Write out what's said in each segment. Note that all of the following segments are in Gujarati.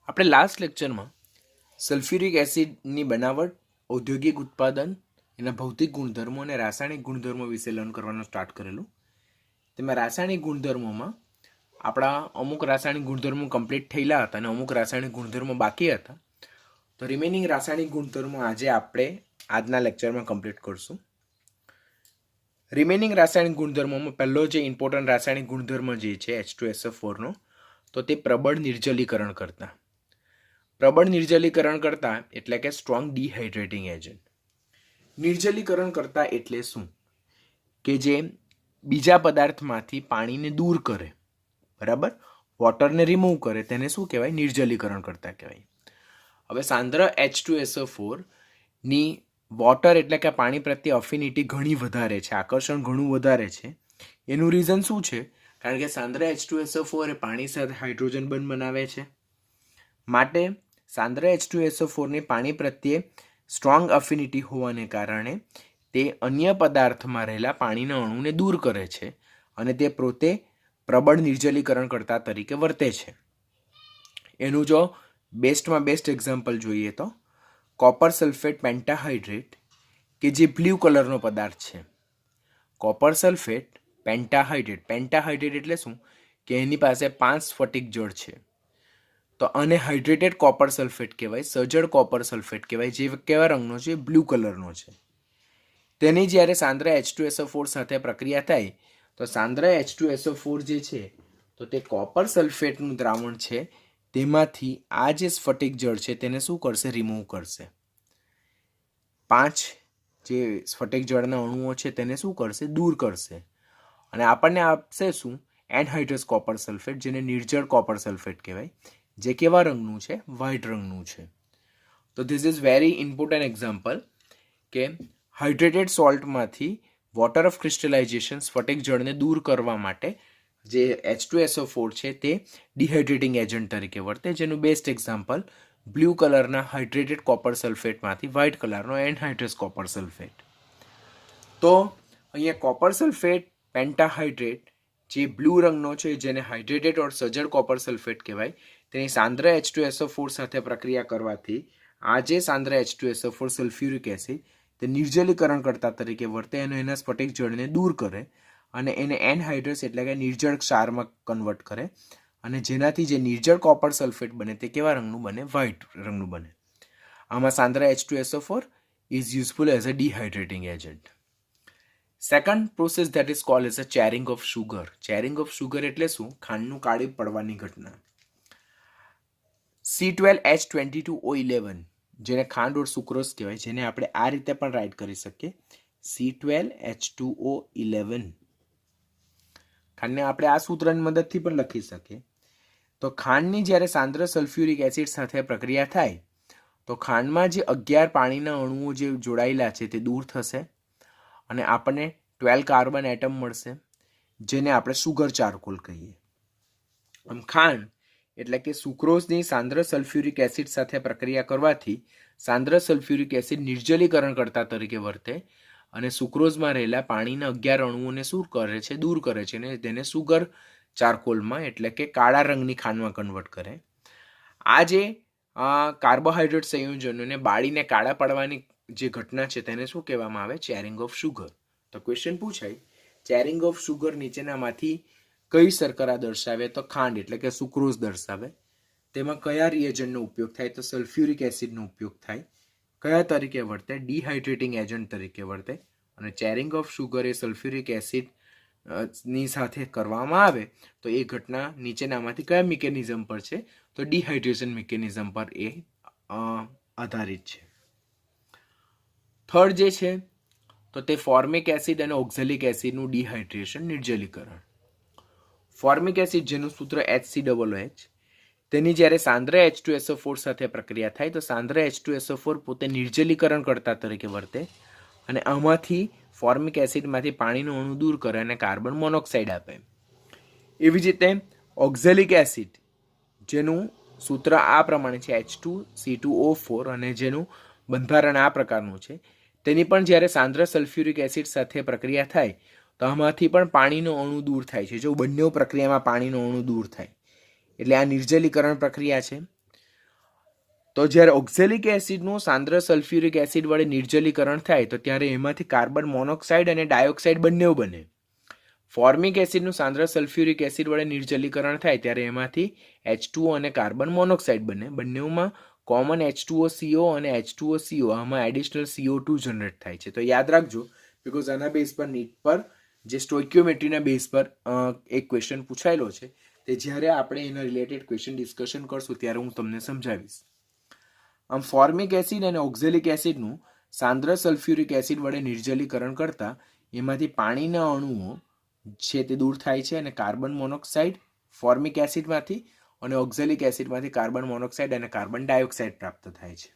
આપણે લાસ્ટ લેક્ચરમાં સલ્ફ્યુરિક એસિડની બનાવટ, ઔદ્યોગિક ઉત્પાદન, એના ભૌતિક ગુણધર્મો અને રાસાયણિક ગુણધર્મો વિશે લર્ન કરવાનું સ્ટાર્ટ કરેલું. તેમાં રાસાયણિક ગુણધર્મોમાં આપણા અમુક રાસાયણિક ગુણધર્મો કમ્પ્લીટ થયેલા હતા અને અમુક રાસાયણિક ગુણધર્મો બાકી હતા. તો રિમેનિંગ રાસાયણિક ગુણધર્મો આજે આપણે આજના લેક્ચરમાં કમ્પ્લીટ કરશું. રિમેનિંગ રાસાયણિક ગુણધર્મોમાં પહેલો જે ઇમ્પોર્ટન્ટ રાસાયણિક ગુણધર્મ જે છે H2SO4નો, તો તે પ્રબળ નિર્જલીકરણ કરતા. પ્રબળ નિર્જલીકરણ કરતા એટલે કે સ્ટ્રોંગ ડિહાઇડ્રેટિંગ એજન્ટ. નિર્જલીકરણ કરતા એટલે શું? કે જે બીજા પદાર્થમાંથી પાણીને દૂર કરે, બરાબર, વોટરને રિમૂવ કરે, તેને શું કહેવાય? નિર્જલીકરણ કરતા કહેવાય. હવે સાંદ્ર H2SO4 ની વોટર એટલે કે પાણી પ્રત્યે અફિનિટી ઘણી વધારે છે, આકર્ષણ ઘણું વધારે છે. એનું રીઝન શું છે? કારણ કે સાંદ્ર H2SO4 એ પાણી સાથે હાઇડ્રોજન બંધ બનાવે છે. માટે સાંદ્ર H2SO4 ની પાણી પ્રત્યે સ્ટ્રોંગ અફિનિટી હોવાને કારણે તે અન્ય પદાર્થમાં રહેલા પાણીના અણુને દૂર કરે છે અને તે પોતે પ્રબળ નિર્જલીકરણ કરતા તરીકે વર્તે છે. એનું જો બેસ્ટમાં બેસ્ટ એક્ઝામ્પલ જોઈએ તો કોપર સલ્ફેટ પેન્ટાહાઇડ્રેટ, કે જે બ્લુ કલરનો પદાર્થ છે. Copper sulphate પેન્ટાહાઇડ્રેટ. પેન્ટાહાઇડ્રેટ એટલે શું? કે એની પાસે 5 સ્ફટિક જળ છે. તો આને હાઇડ્રેટેડ કોપર સલ્ફેટ કહેવાય, સજળ કોપર સલ્ફેટ કહેવાય, જે કેવા રંગનો છે? બ્લુ કલરનો છે. તેની જ્યારે સાંદ્ર H2SO4 સાથે પ્રક્રિયા થાય તો સાંદ્ર H2SO4 જે છે તો તે કોપર સલ્ફેટનું દ્રાવણ છે તેમાંથી આ જે સ્ફટિક જળ છે તેને શું કરશે? રિમૂવ કરશે. 5 જે સ્ફટિક જળના અણુઓ છે તેને શું કરશે? દૂર કરશે. અને આપણને આપશે શું? એનહાઇડ્રસ કોપર સલ્ફેટ, જેને નિર્જળ કોપર સલ્ફેટ કહેવાય, જે કેવા રંગનું છે? વ્હાઇટ રંગનું છે. તો this is very important example કે હાઇડ્રેટેડ સોલ્ટમાંથી વોટર ઓફ ક્રિસ્ટલાઇઝેશન સ્ફટિક જળને દૂર કરવા માટે જે H2SO4 છે તે ડિહાઇડ્રેટિંગ એજન્ટ તરીકે વર્તે, જેનું બેસ્ટ એક્ઝામ્પલ બ્લુ કલરના હાઇડ્રેટેડ કોપર સલ્ફેટમાંથી વ્હાઇટ કલરનો એનહાઇડ્રસ કોપર સલ્ફેટ. તો અહીંયા કોપર સલ્ફેટ પેન્ટાહાઇડ્રેટ જે બ્લુ રંગનો છે, જેને હાઇડ્રેટેડ ઓર સજળ કોપર સલ્ફેટ કહેવાય, તેની સાંદ્ર H2SO4 સાથે પ્રક્રિયા કરવાથી આ જે સાંદ્ર H2SO4 સલ્ફ્યુરિક એસિડ તે નિર્જલીકરણ કરતા તરીકે વર્તે અને એના સ્ફટિક જળને દૂર કરે અને એને એનહાઇડ્રસ એટલે કે નિર્જળ ક્ષારમાં કન્વર્ટ કરે, અને જેનાથી જે નિર્જળ કોપર સલ્ફેટ બને તે કેવા રંગનું બને? વ્હાઇટ રંગનું બને. આમાં સાંદ્ર H2SO4 is useful as a dehydrating agent. Second process that is called as a charring of sugar. Charring of sugar એટલે શું? ખાંડનું કાળી પડવાની ઘટના. C12H22O11, જેને ખાંડ ઓર સુક્રોઝ કહેવાય, જેને આપણે આ રીતે પણ રાઇટ કરી શકીએ, C12H2O11. ખાંડને આપણે આ સૂત્રની મદદથી પણ લખી શકીએ. તો ખાંડની જ્યારે સાંદ્ર સલ્ફ્યુરિક એસિડ સાથે પ્રક્રિયા થાય તો ખાંડમાં જે 11 પાણીના અણુઓ જે જોડાયેલા છે તે દૂર થશે અને આપણને 12 કાર્બન એટમ મળશે, જેને આપણે સુગર ચારકોલ કહીએ. આમ ખાંડ એટલે કે સુક્રોઝની સાંદ્ર સલ્ફ્યુરિક એસિડ સાથે પ્રક્રિયા કરવાથી સાંદ્ર સલ્ફ્યુરિક એસિડ નિર્જલીકરણ કરતા તરીકે વર્તે અને સુક્રોઝમાં રહેલા પાણીના 11 અણુઓને શું કરે છે? દૂર કરે છે અને તેને સુગર ચારકોલમાં એટલે કે કાળા રંગની ખાંડમાં કન્વર્ટ કરે. આ જે કાર્બોહાઈડ્રેટ સંયોજનોને બાળીને કાળા પડવાની જે ઘટના છે તેને શું કહેવામાં આવે? Sharing of sugar. તો ક્વેશ્ચન પૂછાય, ચેરિંગ ઓફ સુગર નીચેનામાંથી કઈ શર્કરા દર્શાવે? તો ખાંડ એટલે કે સુક્રોઝ દર્શાવે. તેમાં કયા રિએજન્ટનો ઉપયોગ થાય? તો સલ્ફ્યુરિક એસિડનો ઉપયોગ થાય. કયા તરીકે વર્તે? ડિહાઇડ્રેટિંગ એજન્ટ તરીકે વર્તે. અને ચેરિંગ ઓફ સુગર એ સલ્ફ્યુરિક એસિડ ની સાથે કરવામાં આવે તો એ ઘટના નીચેનામાંથી કયા મિકેનિઝમ પર છે? તો ડિહાઇડ્રેશન મિકેનિઝમ પર એ આધારિત છે. થર્ડ જે છે તો તે ફોર્મિક એસિડ અને ઓક્ઝેલિક એસિડનું ડિહાઇડ્રેશન, નિર્જલીકરણ. ફોર્મિક એસિડ, જેનું સૂત્ર HCOOH, તેની જ્યારે સાંદ્ર H2SO4 સાથે પ્રક્રિયા થાય તો સાંદ્ર H2SO4 પોતે નિર્જલીકરણ કરતા તરીકે વર્તે અને આમાંથી ફોર્મિક એસિડમાંથી પાણીનું અણુ દૂર કરે અને કાર્બન મોનોક્સાઇડ આપે. એવી જ રીતે ઓક્ઝેલિક એસિડ, જેનું સૂત્ર આ પ્રમાણે છે H2C2O4 અને જેનું બંધારણ આ પ્રકારનું છે, તેની પણ જ્યારે સાંદ્ર સલ્ફ્યુરિક એસિડ સાથે પ્રક્રિયા થાય તો આમાંથી પણ પાણીનો અણુ દૂર થાય છે. જો બંને પ્રક્રિયામાં પાણીનો અણુ દૂર થાય એટલે આ નિર્જલીકરણ પ્રક્રિયા છે. તો જ્યારે ઓક્ઝેલિક એસિડનું સાંદ્ર સલ્ફ્યુરિક એસિડ વડે નિર્જલીકરણ થાય તો ત્યારે એમાંથી કાર્બન મોનોક્સાઇડ અને ડાયોક્સાઇડ બંને બને. ફોર્મિક એસિડનું સાંદ્ર સલ્ફ્યુરિક એસિડ વડે નિર્જલીકરણ થાય ત્યારે એમાંથી H2O અને કાર્બન મોનોક્સાઇડ બને. બંનેમાં કોમન H2O અને H2O આમાં એડિશનલ CO2 જનરેટ થાય છે. તો યાદ રાખજો, બીકોઝ આના બેઝ પર નીટ પર જે સ્ટોઇક્યોમેટ્રીના બેઝ પર એક ક્વેશ્ચન પૂછાયેલો છે, તે જ્યારે આપણે એના રિલેટેડ ક્વેશ્ચન ડિસ્કશન કરશું ત્યારે હું તમને સમજાવીશ. આમ ફોર્મિક એસિડ અને ઓક્ઝેલિક એસિડનું સાંદ્ર સલ્ફ્યુરિક એસિડ વડે નિર્જલીકરણ કરતા એમાંથી પાણીના અણુઓ છે તે દૂર થાય છે અને કાર્બન મોનોક્સાઇડ ફોર્મિક એસિડમાંથી અને ઓક્ઝેલિક એસિડમાંથી કાર્બન મોનોક્સાઇડ અને કાર્બન ડાયોક્સાઇડ પ્રાપ્ત થાય છે.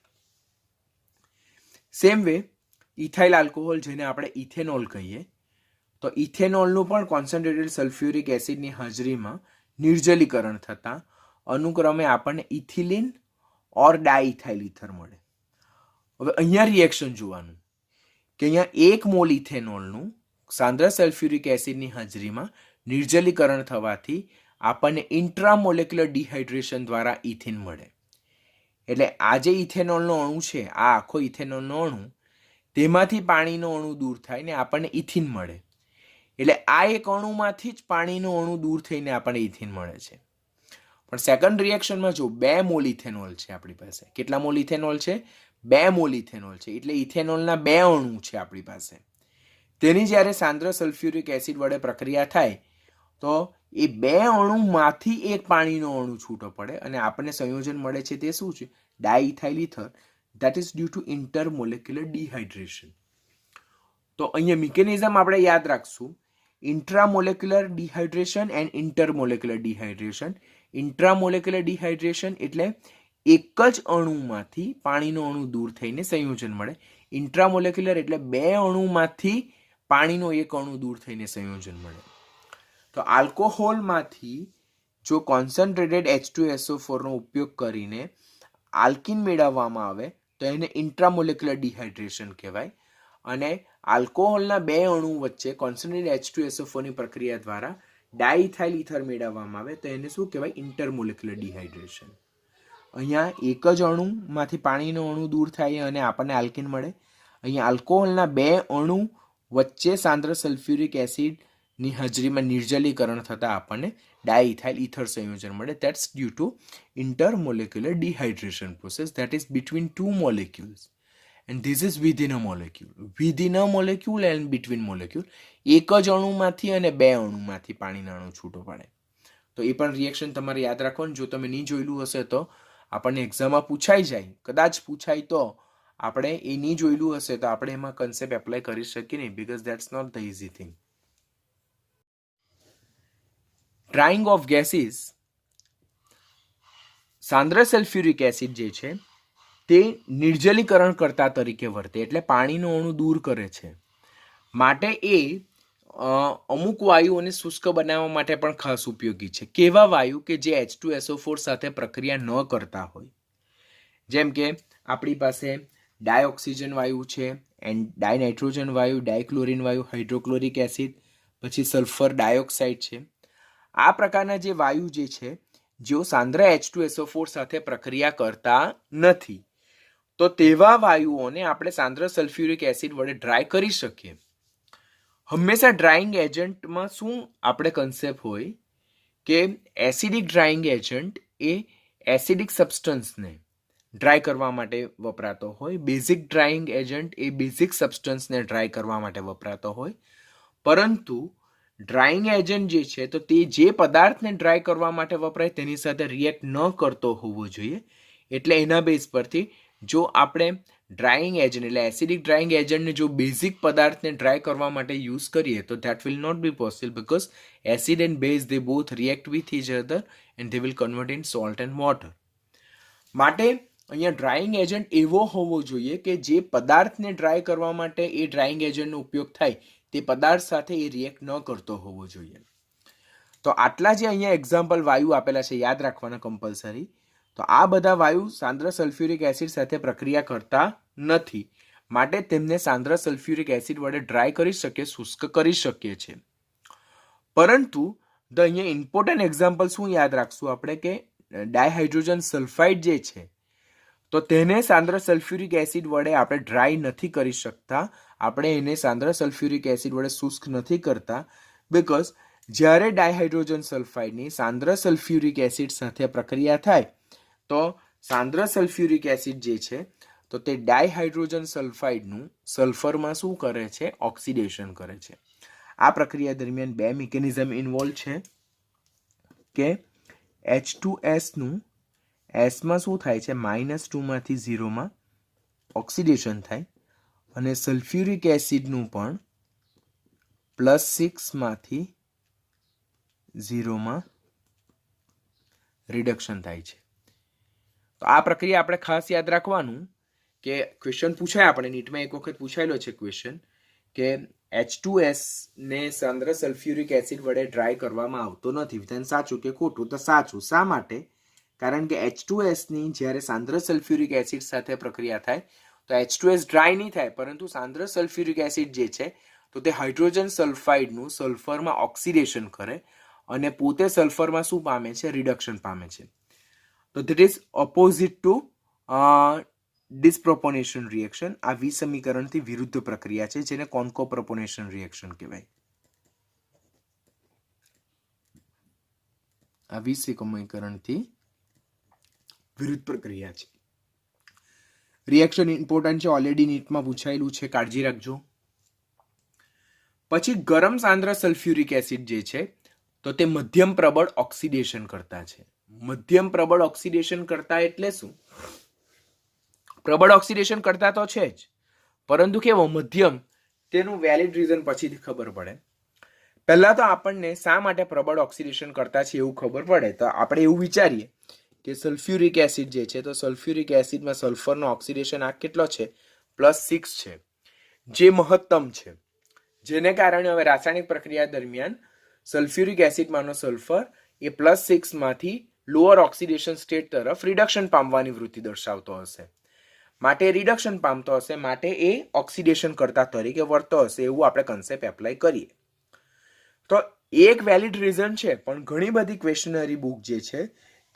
સેમ વે ઇથાઇલ આલ્કોહોલ, જેને આપણે ઇથેનોલ કહીએ, તો ઇથેનોલનું પણ કોન્સન્ટ્રેટેડ સલ્ફ્યુરિક એસિડની હાજરીમાં નિર્જલીકરણ થતાં અનુક્રમે આપણને ઇથિલિન ઓર ડાઇથાઇલ ઇથર મળે. હવે અહીંયા રિએક્શન જોવાનું કે અહીંયા 1 મોલ ઇથેનોલનું સાંદ્ર સલ્ફ્યુરિક એસિડની હાજરીમાં નિર્જલીકરણ થવાથી આપણને ઇન્ટ્રામોલેક્યુલર ડિહાઇડ્રેશન દ્વારા ઇથિન મળે. એટલે આ જે ઇથેનોલનો અણુ છે, આ આખો ઇથેનોલનો અણુ, તેમાંથી પાણીનો અણુ દૂર થાય ને આપણને ઇથિન મળે. એટલે આ એક અણુમાંથી જ પાણીનો અણુ દૂર થઈને આપણને ઇથિન મળે છે. પણ સેકન્ડ રિએક્શનમાં જો 2 મોલ ઇથેનોલ છે આપણી પાસે. કેટલા મોલ ઇથેનોલ છે? 2 મોલ ઇથેનોલ છે. એટલે ઇથેનોલના 2 અણુ છે આપણી પાસે. તેની જ્યારે સાંદ્ર સલ્ફ્યુરિક એસિડ વડે પ્રક્રિયા થાય તો એ 2 અણુમાંથી એક પાણીનો અણુ છૂટો પડે અને આપણને સંયોજન મળે છે. તે શું છે? Diethyl ether. That is due to intermolecular dehydration. તો અહીંયા મિકેનિઝમ આપણે યાદ રાખશું: intramolecular dehydration and intermolecular dehydration. Intramolecular dehydration એટલે એક જ અણુમાંથી પાણીનો અણુ દૂર થઈને સંયોજન મળે. ઇન્ટ્રામોલેક્યુલર એટલે 2 અણુમાંથી પાણીનો એક અણુ દૂર થઈને સંયોજન મળે. તો આલ્કોહોલમાંથી જો કોન્સન્ટ્રેટેડ H2SO4 નો ઉપયોગ કરીને આલ્કીન મેળવવામાં આવે તો એને ઇન્ટ્રામોલેક્યુલર ડિહાઇડ્રેશન કહેવાય. અને આલ્કોહોલના 2 અણુ વચ્ચે કોન્સન્ટ્રેટેડ H2SO4 ની પ્રક્રિયા દ્વારા ડાઇથાઇલ ઇથર મેળવવામાં આવે તો એને શું કહેવાય? ઇન્ટરમોલેક્યુલર ડિહાઇડ્રેશન. અહીંયા એક જ અણુમાંથી પાણીનો અણુ દૂર થાય અને આપણને આલ્કીન મળે. અહીંયા આલ્કોહોલના 2 અણુ વચ્ચે સાંદ્ર સલ્ફ્યુરિક એસિડની હાજરીમાં નિર્જલીકરણ થતાં આપણને ડાઇથાઇલ ઇથર સંયોજન મળે. That's due to intermolecular dehydration process, that is between 2 molecules and this is within a molecule. Within a molecule and between molecule. એક જ અણુમાંથી અને 2 અણુમાંથી પાણીનો અણુ છૂટો પડે. તો એ પણ રિએક્શન તમારે યાદ રાખવાનું. જો તમે નહીં જોયેલું હશે તો આપણને એક્ઝામમાં પૂછાઈ જાય, કદાચ પૂછાય તો આપણે એ નહીં જોયેલું હશે તો આપણે એમાં કન્સેપ્ટ એપ્લાય કરી શકીએ નહીં, because that's not the easy thing. Drying of gases. સાંદ્ર સલ્ફ્યુરિક એસિડ જે છે તે નિર્જલીકરણ કરતા તરીકે વર્તે, એટલે પાણીનો અણુ દૂર કરે છે. માટે એ અમુક વાયુઓને શુષ્ક બનાવવા માટે પણ ખાસ ઉપયોગી છે. કેવા વાયુ? કે જે H2SO4 સાથે પ્રક્રિયા ન કરતા હોય. જેમ કે આપણી પાસે ડાયઓક્સિજન વાયુ છે, ડાયનાઇટ્રોજન વાયુ, ડાયક્લોરિન વાયુ, હાઇડ્રોક્લોરિક એસિડ, પછી સલ્ફર ડાયોક્સાઇડ છે. આ પ્રકારના જે વાયુ જે છે જેઓ સાંદ્ર H2SO4 સાથે પ્રક્રિયા કરતા નથી, તો તેવા વાયુઓને આપણે સાંદ્ર સલ્ફ્યુરિક એસિડ વડે ડ્રાય કરી શકીએ. હંમેશા ડ્રાઇંગ એજન્ટમાં શું આપણે કન્સેપ્ટ હોય કે એસિડિક ડ્રાઇંગ એજન્ટ એ એસિડિક સબસ્ટન્સને ડ્રાય કરવા માટે વપરાતો હોય. બેઝિક ડ્રાઇંગ એજન્ટ એ બેઝિક સબસ્ટન્સને ડ્રાય કરવા માટે વપરાતો હોય. પરંતુ ડ્રાઇંગ એજન્ટ જે છે તો તે જે પદાર્થને ડ્રાય કરવા માટે વપરાય તેની સાથે રિએક્ટ ન કરતો હોવો જોઈએ. એટલે એના બેઝ પરથી જો આપણે ડ્રાઇંગ એજન્ટ એટલે એસિડિક ડ્રાઇંગ એજન્ટને જો બેઝિક પદાર્થને ડ્રાય કરવા માટે યુઝ કરીએ તો that will not be possible, because acid and base they both react with each other and they will convert in salt and water. માટે અહીંયા ડ્રાઇંગ એજન્ટ એવો હોવો જોઈએ કે જે પદાર્થને ડ્રાય કરવા માટે એ ડ્રાઇંગ એજન્ટનો ઉપયોગ થાય તે પદાર્થ સાથે એ રિએક્ટ ન કરતો હોવો જોઈએ. તો આટલા જે અહીંયા એક્ઝામ્પલ વાયુ આપેલા છે યાદ રાખવાના કમ્પલસરી. તો આ બધા વાયુ સાંદ્ર સલ્ફ્યુરિક એસિડ સાથે પ્રક્રિયા કરતા નથી, માટે તેમને સાંદ્ર સલ્ફ્યુરિક એસિડ વડે ડ્રાય કરી શકીએ, શુષ્ક કરી શકીએ છીએ. પરંતુ અહીંયા ઇમ્પોર્ટન્ટ એક્ઝામ્પલ શું યાદ રાખશું આપણે કે ડાયહાઇડ્રોજન સલ્ફાઇડ જે છે તો તેને સાંદ્ર સલ્ફ્યુરિક એસિડ વડે આપણે ડ્રાય નથી કરી શકતા, આપણે એને સાંદ્ર સલ્ફ્યુરિક એસિડ વડે શુષ્ક નથી કરતા, બીકોઝ જ્યારે ડાયહાઇડ્રોજન સલ્ફાઇડની સાંદ્ર સલ્ફ્યુરિક એસિડ સાથે પ્રક્રિયા થાય તો સાંદ્ર સલ્ફ્યુરિક એસિડ જે છે તો તે ડાયહાઇડ્રોજન સલ્ફાઇડનું સલ્ફરમાં શું કરે છે? ઓક્સિડેશન કરે છે. આ પ્રક્રિયા દરમિયાન બે મિકેનિઝમ ઇન્વોલ્વ છે કે H2S નું એસમાં શું થાય છે? -2 માંથી 0 ઓક્સિડેશન થાય અને સલ્ફ્યુરિક એસિડનું પણ +6 માંથી 0 રિડક્શન થાય છે. તો આ પ્રક્રિયા આપણે ખાસ યાદ રાખવાનું કે ક્વેશ્ચન પૂછાય, આપણે નીટમાં એક વખત પૂછાયેલો છે ક્વેશ્ચન કે H2S ને સાંદ્ર સલ્ફ્યુરિક એસિડ વડે ડ્રાય કરવામાં આવતો નથી. વિધાન સાચું કે ખોટું? તો સાચું. શા માટે? કારણ કે H2S ની જ્યારે સાંદ્ર સલ્ફ્યુરિક એસિડ સાથે પ્રક્રિયા થાય તો H2S ડ્રાય નહીં થાય, પરંતુ સાંદ્ર સલ્ફ્યુરિક એસિડ જે છે તો તે હાઇડ્રોજન સલ્ફાઇડનું સલ્ફરમાં ઓક્સિડેશન કરે અને પોતે સલ્ફરમાં શું પામે છે? રિડક્શન પામે છે. તો that is opposite to disproportional reaction. આ વિસમીકરણથી વિરુદ્ધ પ્રક્રિયા છે, જેને કોન્કોપ્રોપોર્શનલ રિએક્શન કહેવાય. આ વિસમીકરણથી વિરુદ્ધ પ્રક્રિયા છે. રિએક્શન ઇમ્પોર્ટન્ટ છે, ઓલરેડી નીટમાં પૂછાયેલું છે, કાળજી રાખજો. પછી ગરમ સાંદ્ર સલ્ફ્યુરિક એસિડ જે છે તો તે મધ્યમ પ્રબળ ઓક્સિડેશન કરતા છે. મધ્યમ પ્રબળ ઓક્સિડેશન કરતા એટલે શું? પ્રબળ ઓક્સિડેશન કરતા તો છે જ, પરંતુ કેવો મધ્યમ? તેનું વેલિડ રીઝન પછીથી ખબર પડે. પહેલા તો આપણને શા માટે પ્રબળ ઓક્સિડેશન કરતા છે એવું ખબર પડે. તો આપણે એવું વિચારીએ કે સલ્ફ્યુરિક એસિડ જે છે તો સલ્ફ્યુરિક એસિડમાં સલ્ફરનો ઓક્સિડેશન આ કેટલો છે? +6 છે, જે મહત્તમ છે, જેને કારણે હવે રાસાયણિક પ્રક્રિયા દરમિયાન સલ્ફ્યુરિક એસિડમાંનો સલ્ફર એ +6 માંથી લોઅર ઓક્સિડેશન સ્ટેટ તરફ રિડક્શન પામવાની વૃત્તિ દર્શાવતો હશે, માટે રિડક્શન પામતો હશે, માટે એ ઓક્સિડેશન કરતા તરીકે વર્તો હશે, એવું આપણે કન્સેપ્ટ એપ્લાય કરીએ. તો એક વેલિડ રીઝન છે, પણ ઘણી બધી ક્વેશ્ચનરી બુક જે છે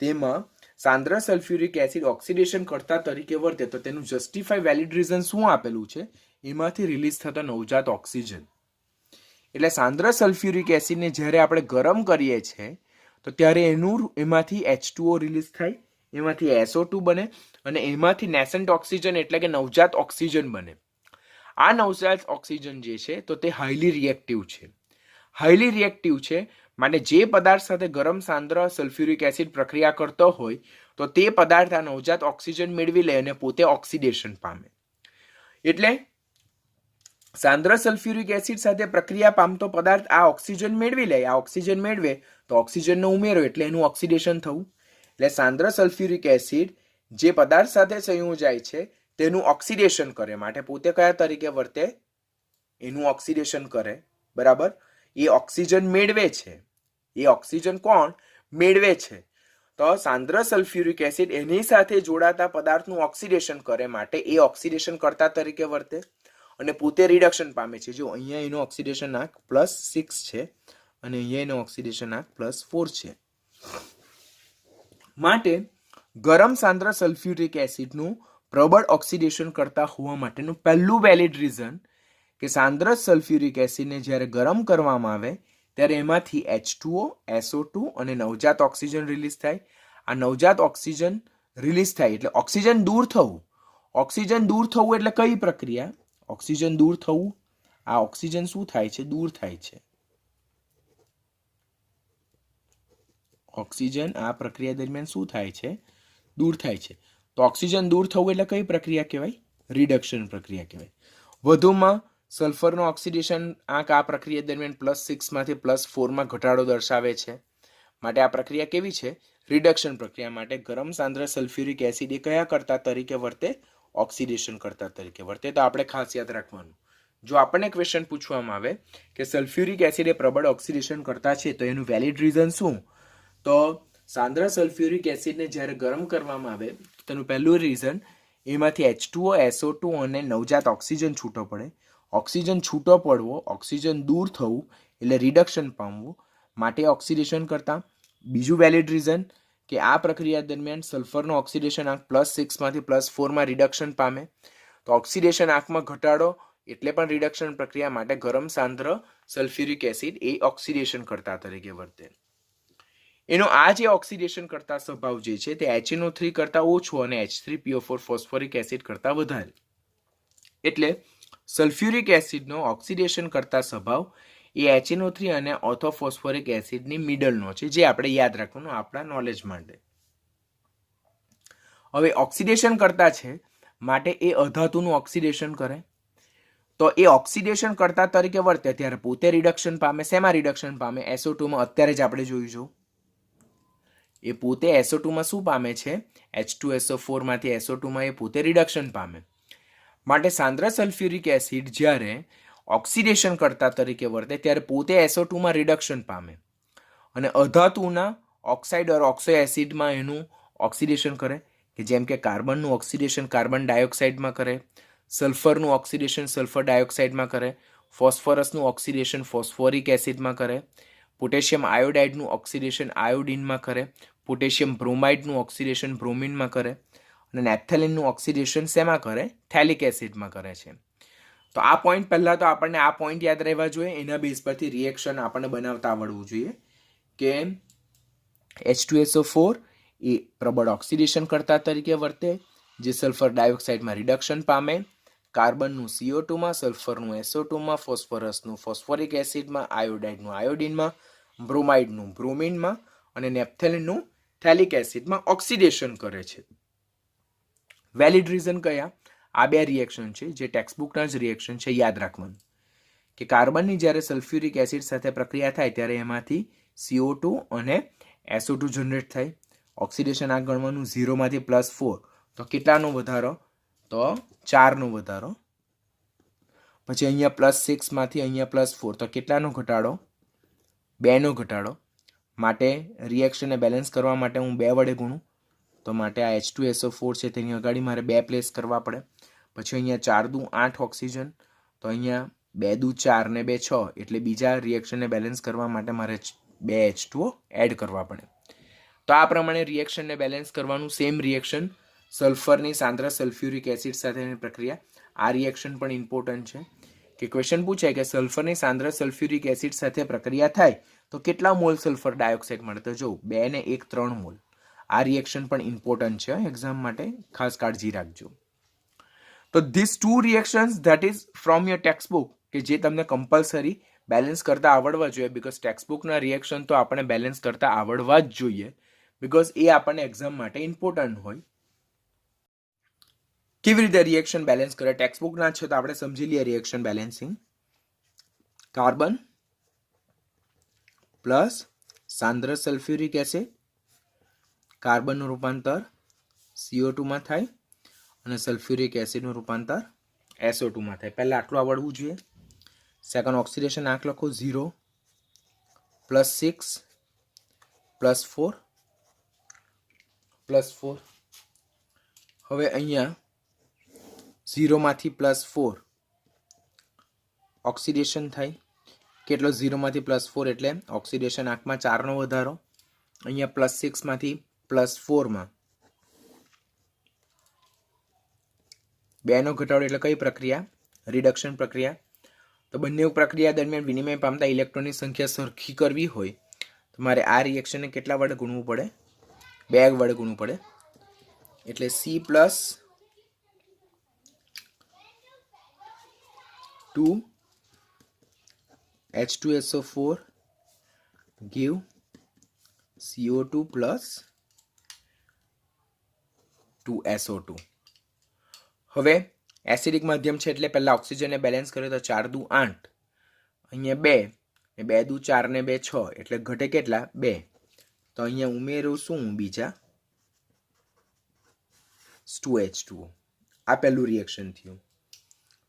તેમાં સાંદ્ર સલ્ફ્યુરિક એસિડ ઓક્સિડેશન કરતા તરીકે વર્તે તો તેનું જસ્ટિફાઈ વેલિડ રીઝન શું આપેલું છે? એમાંથી રિલીઝ થતા નવજાત ઓક્સિજન. એટલે સાંદ્ર સલ્ફ્યુરિક એસિડને જ્યારે આપણે ગરમ કરીએ છીએ તો ત્યારે એમાંથી H2O રિલીઝ થાય, એમાંથી SO2 બને અને એમાંથી નેસન્ટ ઓક્સિજન એટલે કે નવજાત ઓક્સિજન બને. આ નવજાત ઓક્સિજન જે છે તો તે હાઈલી રિએક્ટિવ છે. હાઈલી રિએક્ટિવ છે માટે જે પદાર્થ સાથે ગરમ સાંદ્ર સલ્ફ્યુરિક એસિડ પ્રક્રિયા કરતો હોય તો તે પદાર્થ આ નવજાત ઓક્સિજન મેળવી લે અને પોતે ઓક્સિડેશન પામે. એટલે સાંદ્ર સલ્ફ્યુરિક એસિડ સાથે પ્રક્રિયા પામતો પદાર્થ આ ઓક્સિજન મેળવી લે, આ ઓક્સિજન મેળવે તો ઓક્સિજનનો ઉમેરો એટલે એનું ઓક્સિડેશન થવું. એટલે સાંદ્ર સલ્ફ્યુરિક એસિડ જે પદાર્થ સાથે સંયોજાય છે તેનું ઓક્સિડેશન કરે, માટે પોતે કયા તરીકે વર્તે? એનું ઓક્સિડેશન કરે. બરાબર. એ ઓક્સિજન મેળવે છે. એ ઓક્સિજન કોણ મેળવે છે? તો સાંદ્ર સલ્ફ્યુરિક એસિડ એની સાથે જોડાતા પદાર્થનું ઓક્સિડેશન કરે, માટે એ ઓક્સિડેશન કરતા તરીકે વર્તે અને પોતે રિડક્શન પામે છે. જો અહીંયા એનો ઓક્સિડેશન આંક +6 છે અને અહીંયા એનો ઓક્સિડેશન આંક +4 છે. માટે ગરમ સાંદ્ર સલ્ફ્યુરિક એસિડનું પ્રબળ ઓક્સિડેશન કરતા હોવા માટેનું પહેલું વેલિડ રીઝન કે સાંદ્ર સલ્ફ્યુરિક એસિડને જ્યારે ગરમ કરવામાં આવે ત્યારે એમાંથી H2O, SO2 અને નવજાત ઓક્સિજન રિલીઝ થાય. આ નવજાત ઓક્સિજન રિલીઝ થાય એટલે ઓક્સિજન દૂર થવું. ઓક્સિજન દૂર થવું એટલે કઈ પ્રક્રિયા? ઓક્સિજન દૂર થવું. આ ઓક્સિજન શું થાય છે? દૂર થાય છે. ઓક્સિજન આ પ્રક્રિયા દરમિયાન શું થાય છે? દૂર થાય છે. તો ઓક્સિજન દૂર થવું એટલે કઈ પ્રક્રિયા કહેવાય? રિડક્શન પ્રક્રિયા કહેવાય. વધુમાં સલ્ફરનો ઓક્સિડેશન આંક આ પ્રક્રિયા દરમિયાન +6 માંથી +4 ઘટાડો દર્શાવે છે, માટે આ પ્રક્રિયા કેવી છે? રિડક્શન પ્રક્રિયા. માટે ગરમ સાંદ્ર સલ્ફ્યુરિક એસિડ એ કયા કરતા તરીકે વર્તે? ઓક્સિડેશન કરતા તરીકે વર્તે. તો આપણે ખાસ યાદ રાખવાનું, જો આપણને ક્વેશ્ચન પૂછવામાં આવે કે સલ્ફ્યુરિક એસિડ એ પ્રબળ ઓક્સિડેશન કરતા છે તો એનું વેલિડ રીઝન શું? તો સાંદ્ર સલ્ફ્યુરિક એસિડને જ્યારે ગરમ કરવામાં આવે તેનું પહેલું રીઝન એમાંથી H2O, SO2 અને નવજાત ઓક્સિજન છૂટો પડે. ઓક્સિજન છૂટો પડવો, ઓક્સિજન દૂર થવું એટલે રિડક્શન પામવું, માટે ઓક્સિડેશન કરતા. બીજું વેલિડ રીઝન કે આ પ્રક્રિયા દરમિયાન સલ્ફરનો ઓક્સિડેશન આંક +6 માંથી +4 રિડક્શન પામે. તો ઓક્સિડેશન આંકમાં ઘટાડો એટલે પણ રિડક્શન પ્રક્રિયા માટે ગરમ સાંદ્ર સલ્ફ્યુરિક એસિડ એ ઓક્સિડેશન કરતા તરીકે વર્તે. એનો આ જે ઓક્સિડેશન કરતા સ્વભાવ જે છે તે HNO3 કરતા ઓછો અને H3PO4 ફોસ્ફોરિક એસિડ કરતા વધારે. એટલે સલ્ફ્યુરિક એસિડનો ઓક્સિડેશન કરતા સ્વભાવ એ HNO3 અને ઓર્થોફોસ્ફોરિક એસિડની મિડલનો છે, જે આપણે યાદ રાખવાનું આપણા નોલેજ માટે. હવે ઓક્સિડેશન કરતા છે માટે એ અધાતુનું ઓક્સિડેશન કરે. તો એ ઓક્સિડેશન કરતા તરીકે વર્તે ત્યારે પોતે રિડક્શન પામે. શેમાં રિડક્શન પામે? SO2 માં. અત્યારે જ આપણે જોયું એ પોતે SO2 માં શું પામે છે? H2SO4 માંથી SO2 માં એ પોતે રિડક્શન પામે. માટે સાંદ્ર સલ્ફ્યુરિક એસિડ જ્યારે ઓક્સિડેશન કરતા તરીકે વર્તે ત્યારે પોતે SO2 માં રિડક્શન પામે અને અધાતુના ઓક્સાઇડ ઓર ઓક્સો એસિડમાં એનું ઓક્સિડેશન કરે, કે જેમ કે કાર્બનનું ઓક્સિડેશન કાર્બન ડાયોક્સાઇડમાં કરે, સલ્ફરનું ઓક્સિડેશન સલ્ફર ડાયોક્સાઇડમાં કરે, ફોસ્ફરસનું ઓક્સિડેશન ફોસ્ફોરિક એસિડમાં કરે, પોટેશિયમ આયોડાઇડનું ઓક્સિડેશન આયોડિનમાં કરે, પોટેશિયમ બ્રોમાઇડનું ઓક્સિડેશન બ્રોમિનમાં કરે અને નેપ્થેલિનનું ઓક્સિડેશન શેમાં કરે? થેલિક એસિડમાં કરે છે. તો આ પોઈન્ટ પહેલાં તો આપણને આ પોઈન્ટ યાદ રહેવા જોઈએ. એના બેઝ પરથી રિએક્શન આપણને બનાવતા આવડવું જોઈએ કે H2SO4 એ પ્રબળ ઓક્સિડેશન કરતા તરીકે વર્તે, જે સલ્ફર ડાયોક્સાઇડમાં રિડક્શન પામે, કાર્બનનું CO2 માં, સલ્ફરનું SO2 માં, ફોસ્ફરસનું ફોસ્ફોરિક એસિડમાં, આયોડાઇડનું આયોડિનમાં, બ્રોમાઇડનું બ્રોમિનમાં અને નેપ્થેલિનનું થેલિક એસિડમાં ઓક્સિડેશન કરે છે. વેલિડ રીઝન કયા? આ બે રિએક્શન છે જે ટેક્સ્ટબુકના જ રિએક્શન છે, યાદ રાખવાનું કે કાર્બનની જ્યારે સલ્ફ્યુરિક એસિડ સાથે પ્રક્રિયા થાય ત્યારે એમાંથી CO2 અને SO2 જનરેટ થાય. ઓક્સિડેશન આંક ગણવાનું 0 માંથી +4, તો કેટલાનો વધારો? તો 4નો વધારો. પછી અહીંયા +6 માંથી અહીંયા +4, તો કેટલાનો ઘટાડો? 2નો ઘટાડો. માટે રિએક્શનને બેલેન્સ કરવા માટે હું 2 વડે ગુણું, તો માટે આ H2SO4 છે તેની અગાડી મારે 2 પ્લેસ કરવા પડે. પછી અહીંયા 4 દુ 8 ઓક્સિજન, તો અહીંયા 2 દુ 4 ને 2 6, એટલે બીજા રિએક્શનને બેલેન્સ કરવા માટે મારે 2 H2O એડ કરવા પડે. તો આ પ્રમાણે રિએક્શનને બેલેન્સ કરવાનું. સેમ રિએક્શન સલ્ફરની સાંદ્ર સલ્ફ્યુરિક એસિડ સાથેની પ્રક્રિયા. આ રિએક્શન પણ ઇમ્પોર્ટન્ટ છે કે ક્વેશ્ચન પૂછાય કે સલ્ફરની સાંદ્ર સલ્ફ્યુરિક એસિડ સાથે પ્રક્રિયા થાય તો કેટલા મોલ સલ્ફર ડાયોક્સાઇડ મળે? તો જો 2 ને 1 3 મોલ. આ રિએક્શન પણ ઇમ્પોર્ટન્ટ છે એક્ઝામ માટે, ખાસ કાળજી રાખજો. તો this two reactions that is from your textbook, કે જે તમને કમ્પલસરી બેલેન્સ કરતા આવડવા જોઈએ, બીકોઝ ટેક્સ્ટબુકના રિએક્શન તો આપણે બેલેન્સ કરતા આવડવા જ જોઈએ, બીકોઝ એ આપણને એક્ઝામ માટે ઇમ્પોર્ટન્ટ હોય. કેવી રીતે રિએક્શન બેલેન્સ કરે? ટેક્સ્ટબુકના છે તો આપણે સમજી લઈએ રિએક્શન બેલેન્સિંગ. કાર્બન પ્લસ સાંદ્ર સલ્ફ્યુરિક એસિડ, કાર્બનનું રૂપાંતર CO2 માં થાય અને સલ્ફ્યુરિક એસિડનું રૂપાંતર SO2 માં થાય. પહેલા આટલું આવડવું જોઈએ. સેકન્ડ ઓક્સિડેશન આંક લખો 0 +6 +4 +4. હવે અહીંયા 0 માંથી +4 ઓક્સિડેશન થાય. કેટલો? 0 માંથી +4 એટલે ઓક્સિડેશન આંકમાં 4નો વધારો. અહીંયા +6 માંથી +4 માં 2નો ઘટાડો, એટલે કઈ પ્રક્રિયા? રિડક્શન પ્રક્રિયા. તો બંને પ્રક્રિયા દરમિયાન વિનિમય પામતા ઇલેક્ટ્રોનની સંખ્યા સરખી કરવી હોય તો મારે આ રિએક્શનને કેટલા વડે ગુણવું પડે? 2 વડે ગુણવું પડે. એટલે C + 2 H2SO4 give CO2 + 2SO2. હવે એસિડિક માધ્યમ છે એટલે પહેલા ઓક્સિજનને બેલેન્સ કરે તો 4 દુ 8, અહીંયા 2 ને 2 દુ 4 ને 2 6, એટલે ઘટે કેટલા? 2. તો અહીંયા ઉમેરું શું? બીજા 2H2O. આ પહેલું રિએક્શન થયું.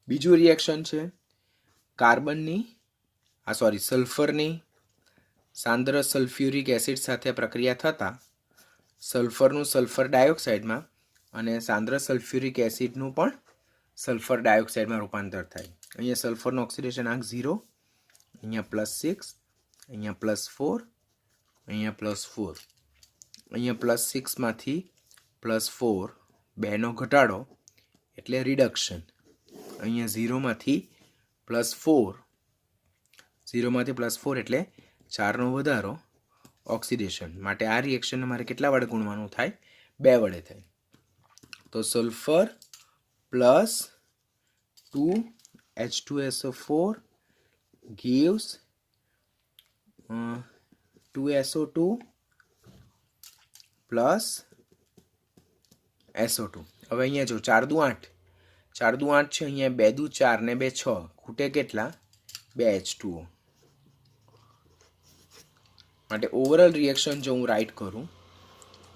બીજું રિએક્શન છે સલ્ફરની સાંદ્ર સલ્ફ્યુરિક એસિડ સાથે પ્રક્રિયા થતાં સલ્ફરનું સલ્ફર ડાયોક્સાઇડમાં અને સાંદ્ર સલ્ફ્યુરિક એસિડનું પણ સલ્ફર ડાયોક્સાઇડમાં રૂપાંતર થાય. અહીંયા સલ્ફરનું ઓક્સિડેશન આંક 0, અહીંયા +6, અહીંયા +4, અહીંયા +4. અહીંયા +6માંથી +4 2નો ઘટાડો એટલે રિડક્શન. અહીંયા 0માંથી +4 એટલે 4નો વધારો ઓક્સિડેશન. માટે આ રિએક્શનને મારે કેટલા વડે ગુણવાનું થાય? 2 વડે થાય. તો sulphur plus 2H2SO4 gives 2SO2 plus SO2. હવે અહીંયા જો 4 દુ 8 છે, અહીંયા 2 દુ 4 ને 2 6, ખૂટે કેટલા? 2H2O. માટે ઓવરઓલ રિએક્શન જો હું રાઇટ કરું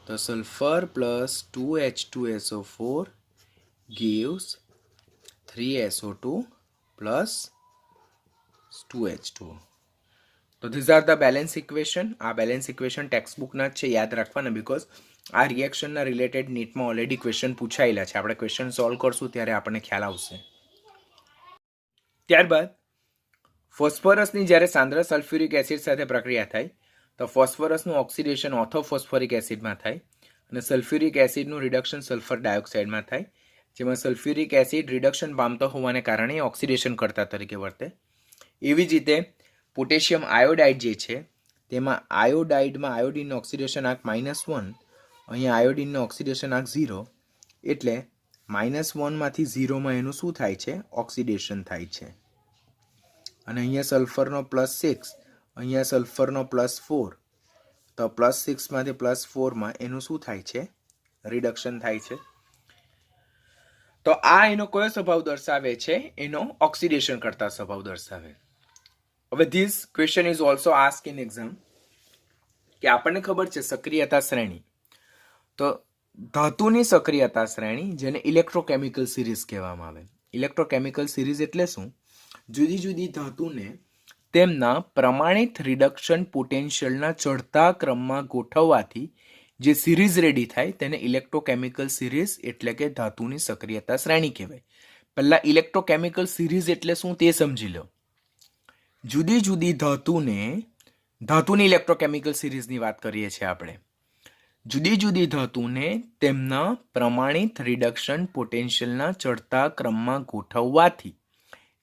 તો sulphur plus 2H2SO4 gives 3SO2 plus 2H2O. તો these are the balance equation. આ બેલેન્સ ઇક્વેશન ટેક્સ્ટ બુકના જ છે, યાદ રાખવાના, બિકોઝ આ રિએક્શનના રિલેટેડ નીટમાં ઓલરેડી ક્વેશ્ચન પૂછાયેલા છે. આપણે ક્વેશ્ચન સોલ્વ કરશું ત્યારે આપણને ખ્યાલ આવશે. ત્યારબાદ ફોસ્ફરસની જ્યારે સાંદ્ર સલ્ફ્યુરિક એસિડ સાથે પ્રક્રિયા થાય તો ફોસ્ફરસનું ઓક્સિડેશન ઓર્થોફોસ્ફોરિક એસિડમાં થાય અને સલ્ફ્યુરિક એસિડનું રિડક્શન સલ્ફર ડાયોક્સાઇડમાં થાય, જેમાં સલ્ફ્યુરિક એસિડ રિડક્શન પામતો હોવાને કારણે ઓક્સિડેશન કરતા તરીકે વર્તે. એવી જ રીતે પોટેશિયમ આયોડાઇડ જે છે તેમાં આયોડાઇડમાં આયોડિનનો ઓક્સિડેશન આંક -1, અહીંયા આયોડિનનો ઓક્સિડેશન આંક 0, એટલે -1માંથી 0માં એનું શું થાય છે? ઓક્સિડેશન થાય છે. અને અહીંયા સલ્ફરનો +6, અહીંયા સલ્ફરનો +4, તો +6માંથી +4માં એનું શું થાય છે? રિડક્શન થાય છે. તો આ એનો કયો સ્વભાવ દર્શાવે છે? એનો ઓક્સિડેશન કરતા સ્વભાવ દર્શાવે. હવે this question is also ask in exam કે આપણને ખબર છે સક્રિયતા શ્રેણી, તો ધાતુની સક્રિયતા શ્રેણી જેને ઇલેક્ટ્રોકેમિકલ સિરીઝ કહેવામાં આવે. ઇલેક્ટ્રોકેમિકલ સિરીઝ એટલે શું? જુદી જુદી ધાતુને તેમના પ્રમાણિત રિડક્શન પોટેન્શિયલના ચડતા ક્રમમાં ગોઠવવાથી જે સિરીઝ રેડી થાય તેને ઇલેક્ટ્રોકેમિકલ સિરીઝ એટલે કે ધાતુની સક્રિયતા શ્રેણી કહેવાય. પહેલા ઇલેક્ટ્રોકેમિકલ સિરીઝ એટલે શું તે સમજી લો. જુદી જુદી ધાતુની ઇલેક્ટ્રોકેમિકલ સિરીઝની વાત કરીએ છીએ આપણે. જુદી જુદી ધાતુને તેમના પ્રમાણિત રિડક્શન પોટેન્શિયલના ચડતા ક્રમમાં ગોઠવવાથી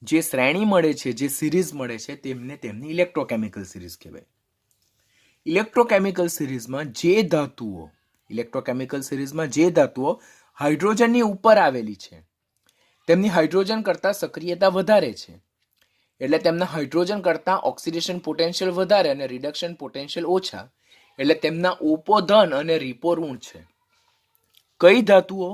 જે શ્રેણી મળે છે, જે સિરીઝ મળે છે, તેમને તેમની ઇલેક્ટ્રોકેમિકલ સિરીઝ કહેવાય. ઇલેક્ટ્રોકેમિકલ સિરીઝમાં જે ધાતુઓ હાઇડ્રોજનની ઉપર આવેલી છે તેમની હાઇડ્રોજન કરતાં સક્રિયતા વધારે છે, એટલે તેમના હાઇડ્રોજન કરતાં ઓક્સિડેશન પોટેન્શિયલ વધારે અને રિડક્શન પોટેન્શિયલ ઓછા, એટલે તેમના ઓપો ધન અને રીપો ઋણ છે. કઈ ધાતુઓ?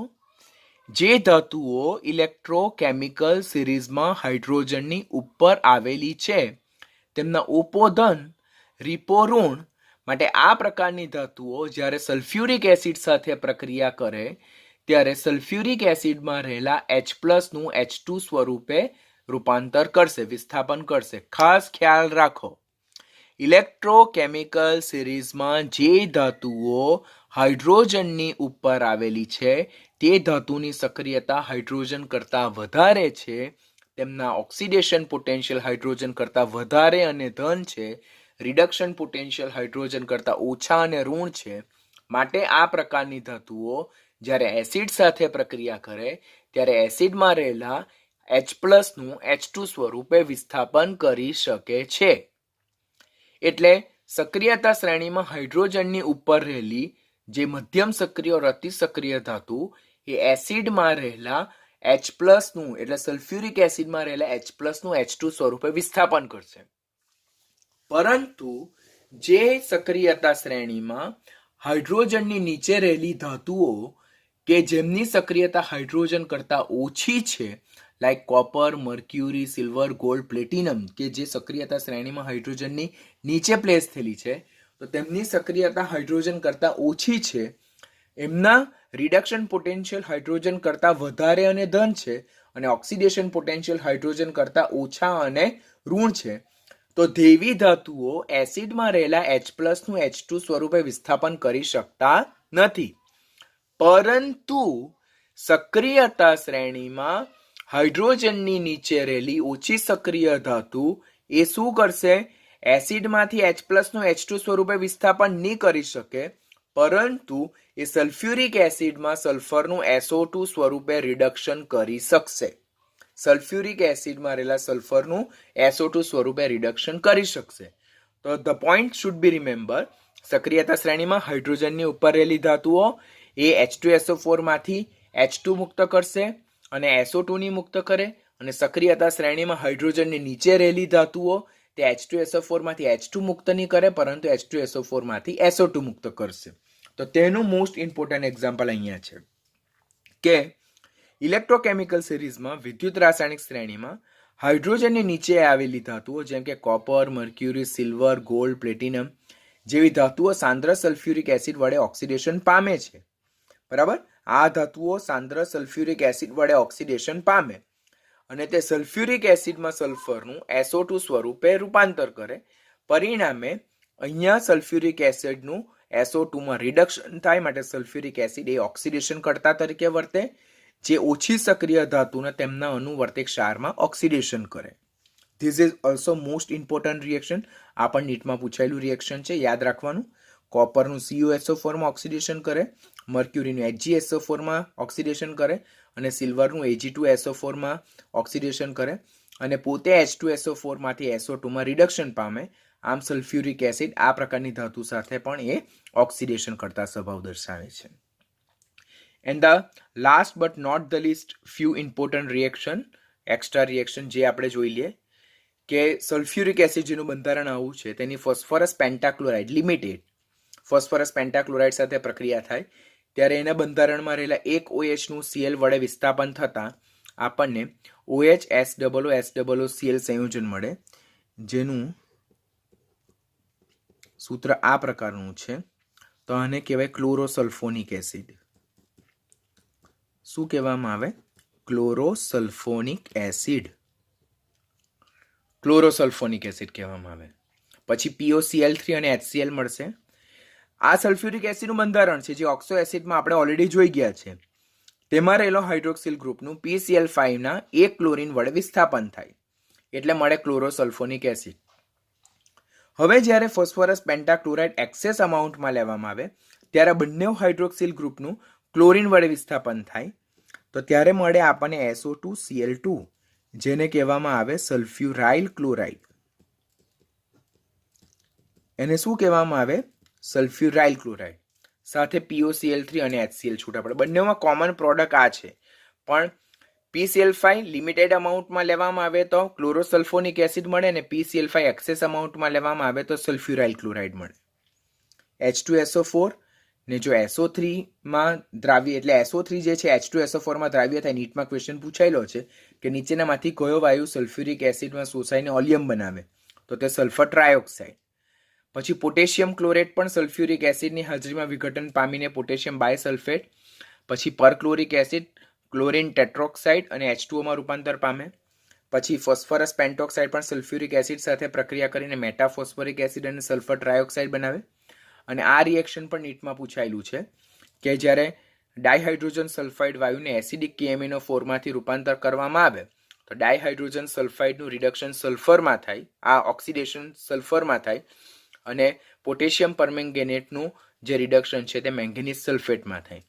જે ધાતુઓ ઇલેક્ટ્રોકેમિકલ સિરીઝમાં હાઇડ્રોજનની ઉપર આવેલી છે તેમના ઓપો ધન રીપો ઋણ. માટે આ પ્રકારની ધાતુઓ જ્યારે સલ્ફ્યુરિક એસિડ સાથે પ્રક્રિયા કરે ત્યારે સલ્ફ્યુરિક એસિડમાં રહેલા H+ નું H2 સ્વરૂપે રૂપાંતર કરશે, વિસ્થાપન કરશે. ખાસ ખ્યાલ રાખો, ઇલેક્ટ્રોકેમિકલ સિરીઝમાં જે ધાતુઓ હાઇડ્રોજનની ઉપર આવેલી છે તે ધાતુની સક્રિયતા હાઇડ્રોજન કરતાં વધારે છે, તેમના ઓક્સિડેશન પોટેન્શિયલ હાઇડ્રોજન કરતાં વધારે અને ધન છે, રિડક્શન પોટેન્શિયલ હાઇડ્રોજન કરતાં ઓછા અને ઋણ છે. માટે આ પ્રકારની ધાતુઓ જ્યારે એસિડ સાથે પ્રક્રિયા કરે ત્યારે એસિડમાં રહેલા H+ નું H2 સ્વરૂપે વિસ્થાપન કરી શકે છે. એટલે સક્રિયતા શ્રેણીમાં હાઇડ્રોજનની ઉપર રહેલી જે મધ્યમ સક્રિય or અતિ સક્રિય ધાતુ એ એસિડમાં રહેલા H+ નું એટલે સલ્ફ્યુરિક એસિડમાં રહેલા H+ નું H2 સ્વરૂપે વિસ્થાપન કરશે. પરંતુ જે સક્રિયતા શ્રેણીમાં હાઇડ્રોજનની નીચે રહેલી ધાતુઓ કે જેમની સક્રિયતા હાઇડ્રોજન કરતાં ઓછી છે, like copper, mercury, silver, gold, platinum, કે જે સક્રિયતા શ્રેણીમાં હાઇડ્રોજનની નીચે પ્લેસ થયેલી છે, તો તેમની સક્રિયતા હાઇડ્રોજન કરતાં ઓછી છે, એમના રિડક્શન પોટેન્શિયલ હાઇડ્રોજન કરતાં વધારે અને ધન છે અને ઓક્સિડેશન પોટેન્શિયલ હાઇડ્રોજન કરતાં ઓછા અને ઋણ છે, તો તેવી ધાતુઓ એસિડમાં રહેલા H+ નું H2 સ્વરૂપે વિસ્થાપન કરી શકતા નથી. પરંતુ સક્રિયતા શ્રેણીમાં હાઇડ્રોજનની નીચે રહેલી ઓછી સક્રિય ધાતુ એ શું કરશે? એસિડમાંથી H+ નું H2 સ્વરૂપે વિસ્થાપન નહીં કરી શકે, પરંતુ એ સલ્ફ્યુરિક એસિડમાં સલ્ફરનું SO2 સ્વરૂપે રિડક્શન કરી શકશે. સલ્ફ્યુરિક એસિડમાં રહેલા સલ્ફરનું SO2 સ્વરૂપે રિડક્શન કરી શકશે. તો the point should be remember, સક્રિયતા શ્રેણીમાં હાઇડ્રોજનની ઉપર રહેલી ધાતુઓ એ H2SO4 માંથી H2 મુક્ત કરશે અને SO2 ની મુક્ત કરે, અને સક્રિયતા શ્રેણીમાં હાઇડ્રોજનની નીચે રહેલી ધાતુઓ તે H2SO4 માંથી H2 મુક્ત નહીં કરે, પરંતુ H2SO4 માંથી SO2 મુક્ત કરશે. તો તેનું મોસ્ટ ઇમ્પોર્ટન્ટ એક્ઝામ્પલ અહીંયા છે કે ઇલેક્ટ્રોકેમિકલ સિરીઝમાં વિદ્યુત રાસાયણિક શ્રેણીમાં હાઇડ્રોજનની નીચે આવેલી ધાતુઓ જેમ કે copper, mercury, silver, gold, platinum જેવી ધાતુઓ સાંદ્ર સલ્ફ્યુરિક એસિડ વડે ઓક્સિડેશન પામે છે. બરાબર, આ ધાતુઓ સાંદ્ર સલ્ફ્યુરિક એસિડ વડે ઓક્સિડેશન પામે અને તે સલ્ફ્યુરિક એસિડમાં સલ્ફરનું SO2 સ્વરૂપે રૂપાંતર કરે. પરિણામે અહીંયા સલ્ફ્યુરિક એસિડનું SO2 માં રિડક્શન થાય, માટે સલ્ફ્યુરિક એસિડ એ ઓક્સિડેશન કરતા તરીકે વર્તે, જે ઓછી સક્રિય ધાતુના તેમના અનુવર્તી ક્ષારમાં ઓક્સિડેશન કરે. This is also most important reaction. આ પણ નીટમાં પૂછાયેલું રિએક્શન છે, યાદ રાખવાનું. કોપરનું CuSO4 માં ઓક્સિડેશન કરે, મર્ક્યુરીનું HgSO4 માં ઓક્સિડેશન કરે અને સિલ્વરનું Ag2SO4 માં ઓક્સિડેશન કરે અને પોતે H2SO4 માંથી SO2 માં રિડક્શન પામે. આમ સલ્ફ્યુરિક એસિડ આ પ્રકારની ધાતુ સાથે પણ એ ઓક્સિડેશન કરતા સ્વભાવ દર્શાવે છે. And the last but not the least few important reaction, extra reaction જે આપણે જોઈ લઈએ કે સલ્ફ્યુરિક એસિડ જેનું બંધારણ આવું છે તેની ફોસ્ફરસ પેન્ટાક્લોરાઇડ લિમિટેડ ફોસ્ફરસ પેન્ટાક્લોરાઇડ સાથે પ્રક્રિયા થાય ત્યારે એના બંધારણમાં રહેલા એક OH નું Cl વડે વિસ્થાપન થતાં આપણને OH-SOO-Cl સંયોજન મળે, જેનું સૂત્ર આ પ્રકારનું છે. તો આને કહેવાય ક્લોરોસલ્ફોનિક એસિડ. શું કહેવામાં આવે? ક્લોરોસલ્ફોનિક એસિડ. ક્લોરોસલ્ફોનિક એસિડ કહેવામાં આવે. પછી POCl3 અને HCl મળશે. આ સલ્ફ્યુરિક એસિડનું બંધારણ છે જે ઓક્સો એસિડમાં આપણે ઓલરેડી જોઈ ગયા છે. તેમાં રહેલો હાઇડ્રોક્સિલ ગ્રુપનું PCl5 ના એક ક્લોરીન વડે વિસ્થાપન થાય એટલે મળે ક્લોરોસલ્ફોનિક એસિડ. હવે જ્યારે ફોસ્ફરસ પેન્ટાક્લોરાઇડ એક્સેસ અમાઉન્ટમાં લેવામાં આવે ત્યારે બંને હાઇડ્રોક્સિલ ગ્રુપનું ક્લોરીન વડે વિસ્થાપન થાય તો ત્યારે મળે આપણને SO2Cl2, જેને કહેવામાં આવે સલ્ફ્યુરાઇલ ક્લોરાઇડ. એને શું કહેવામાં આવે? સલ્ફ્યુરાઇલ ક્લોરાઇડ. સાથે POCl3 અને HCl છૂટા પડે. બંનેમાં કોમન પ્રોડક્ટ આ છે, પણ PCl5 લિમિટેડ અમાઉન્ટમાં લેવામાં આવે તો ક્લોરોસલ્ફોનિક એસિડ મળે અને PCl5 એક્સેસ અમાઉન્ટમાં લેવામાં આવે તો સલ્ફ્યુરાઇલ ક્લોરાઇડ મળે. H2SO4 ને જો SO3 માં દ્રાવ્ય, એટલે SO3 જે છે H2SO4 માં દ્રાવ્ય થાય, નીટમાં ક્વેશ્ચન પૂછાયેલો છે કે નીચેનામાંથી કયો વાયુ સલ્ફ્યુરિક એસિડમાં શોષાઈને ઓલિયમ બનાવે, તો તે સલ્ફર ટ્રાયોક્સાઇડ. પછી પોટેશિયમ ક્લોરેટ પણ સલ્ફ્યુરિક એસિડની હાજરીમાં વિઘટન પામીને પોટેશિયમ બાયસલ્ફેટ, પછી પરક્લોરિક એસિડ ક્લોરીન ટેટ્રોક્સાઇડ અને H2O માં રૂપાંતર પામે. પછી ફોસ્ફરસ પેન્ટોક્સાઇડ પણ સલ્ફ્યુરિક એસિડ સાથે પ્રક્રિયા કરીને મેટાફોસ્ફોરિક એસિડ અને સલ્ફર ટ્રાયોક્સાઇડ બનાવે. અને આ રિએક્શન પણ નીટમાં પૂછાયેલું છે કે જ્યારે ડાયહાઇડ્રોજન સલ્ફાઇડ વાયુને એસિડિક KMnO4 માંથી રૂપાંતર કરવામાં આવે તો ડાયહાઇડ્રોજન સલ્ફાઇડનું રિડક્શન સલ્ફરમાં થાય, આ ઓક્સિડેશન સલ્ફરમાં થાય અને પોટેશિયમ પરમેંગેનેટનું જે રિડક્શન છે તે મેંગેનીઝ સલ્ફેટમાં થાય,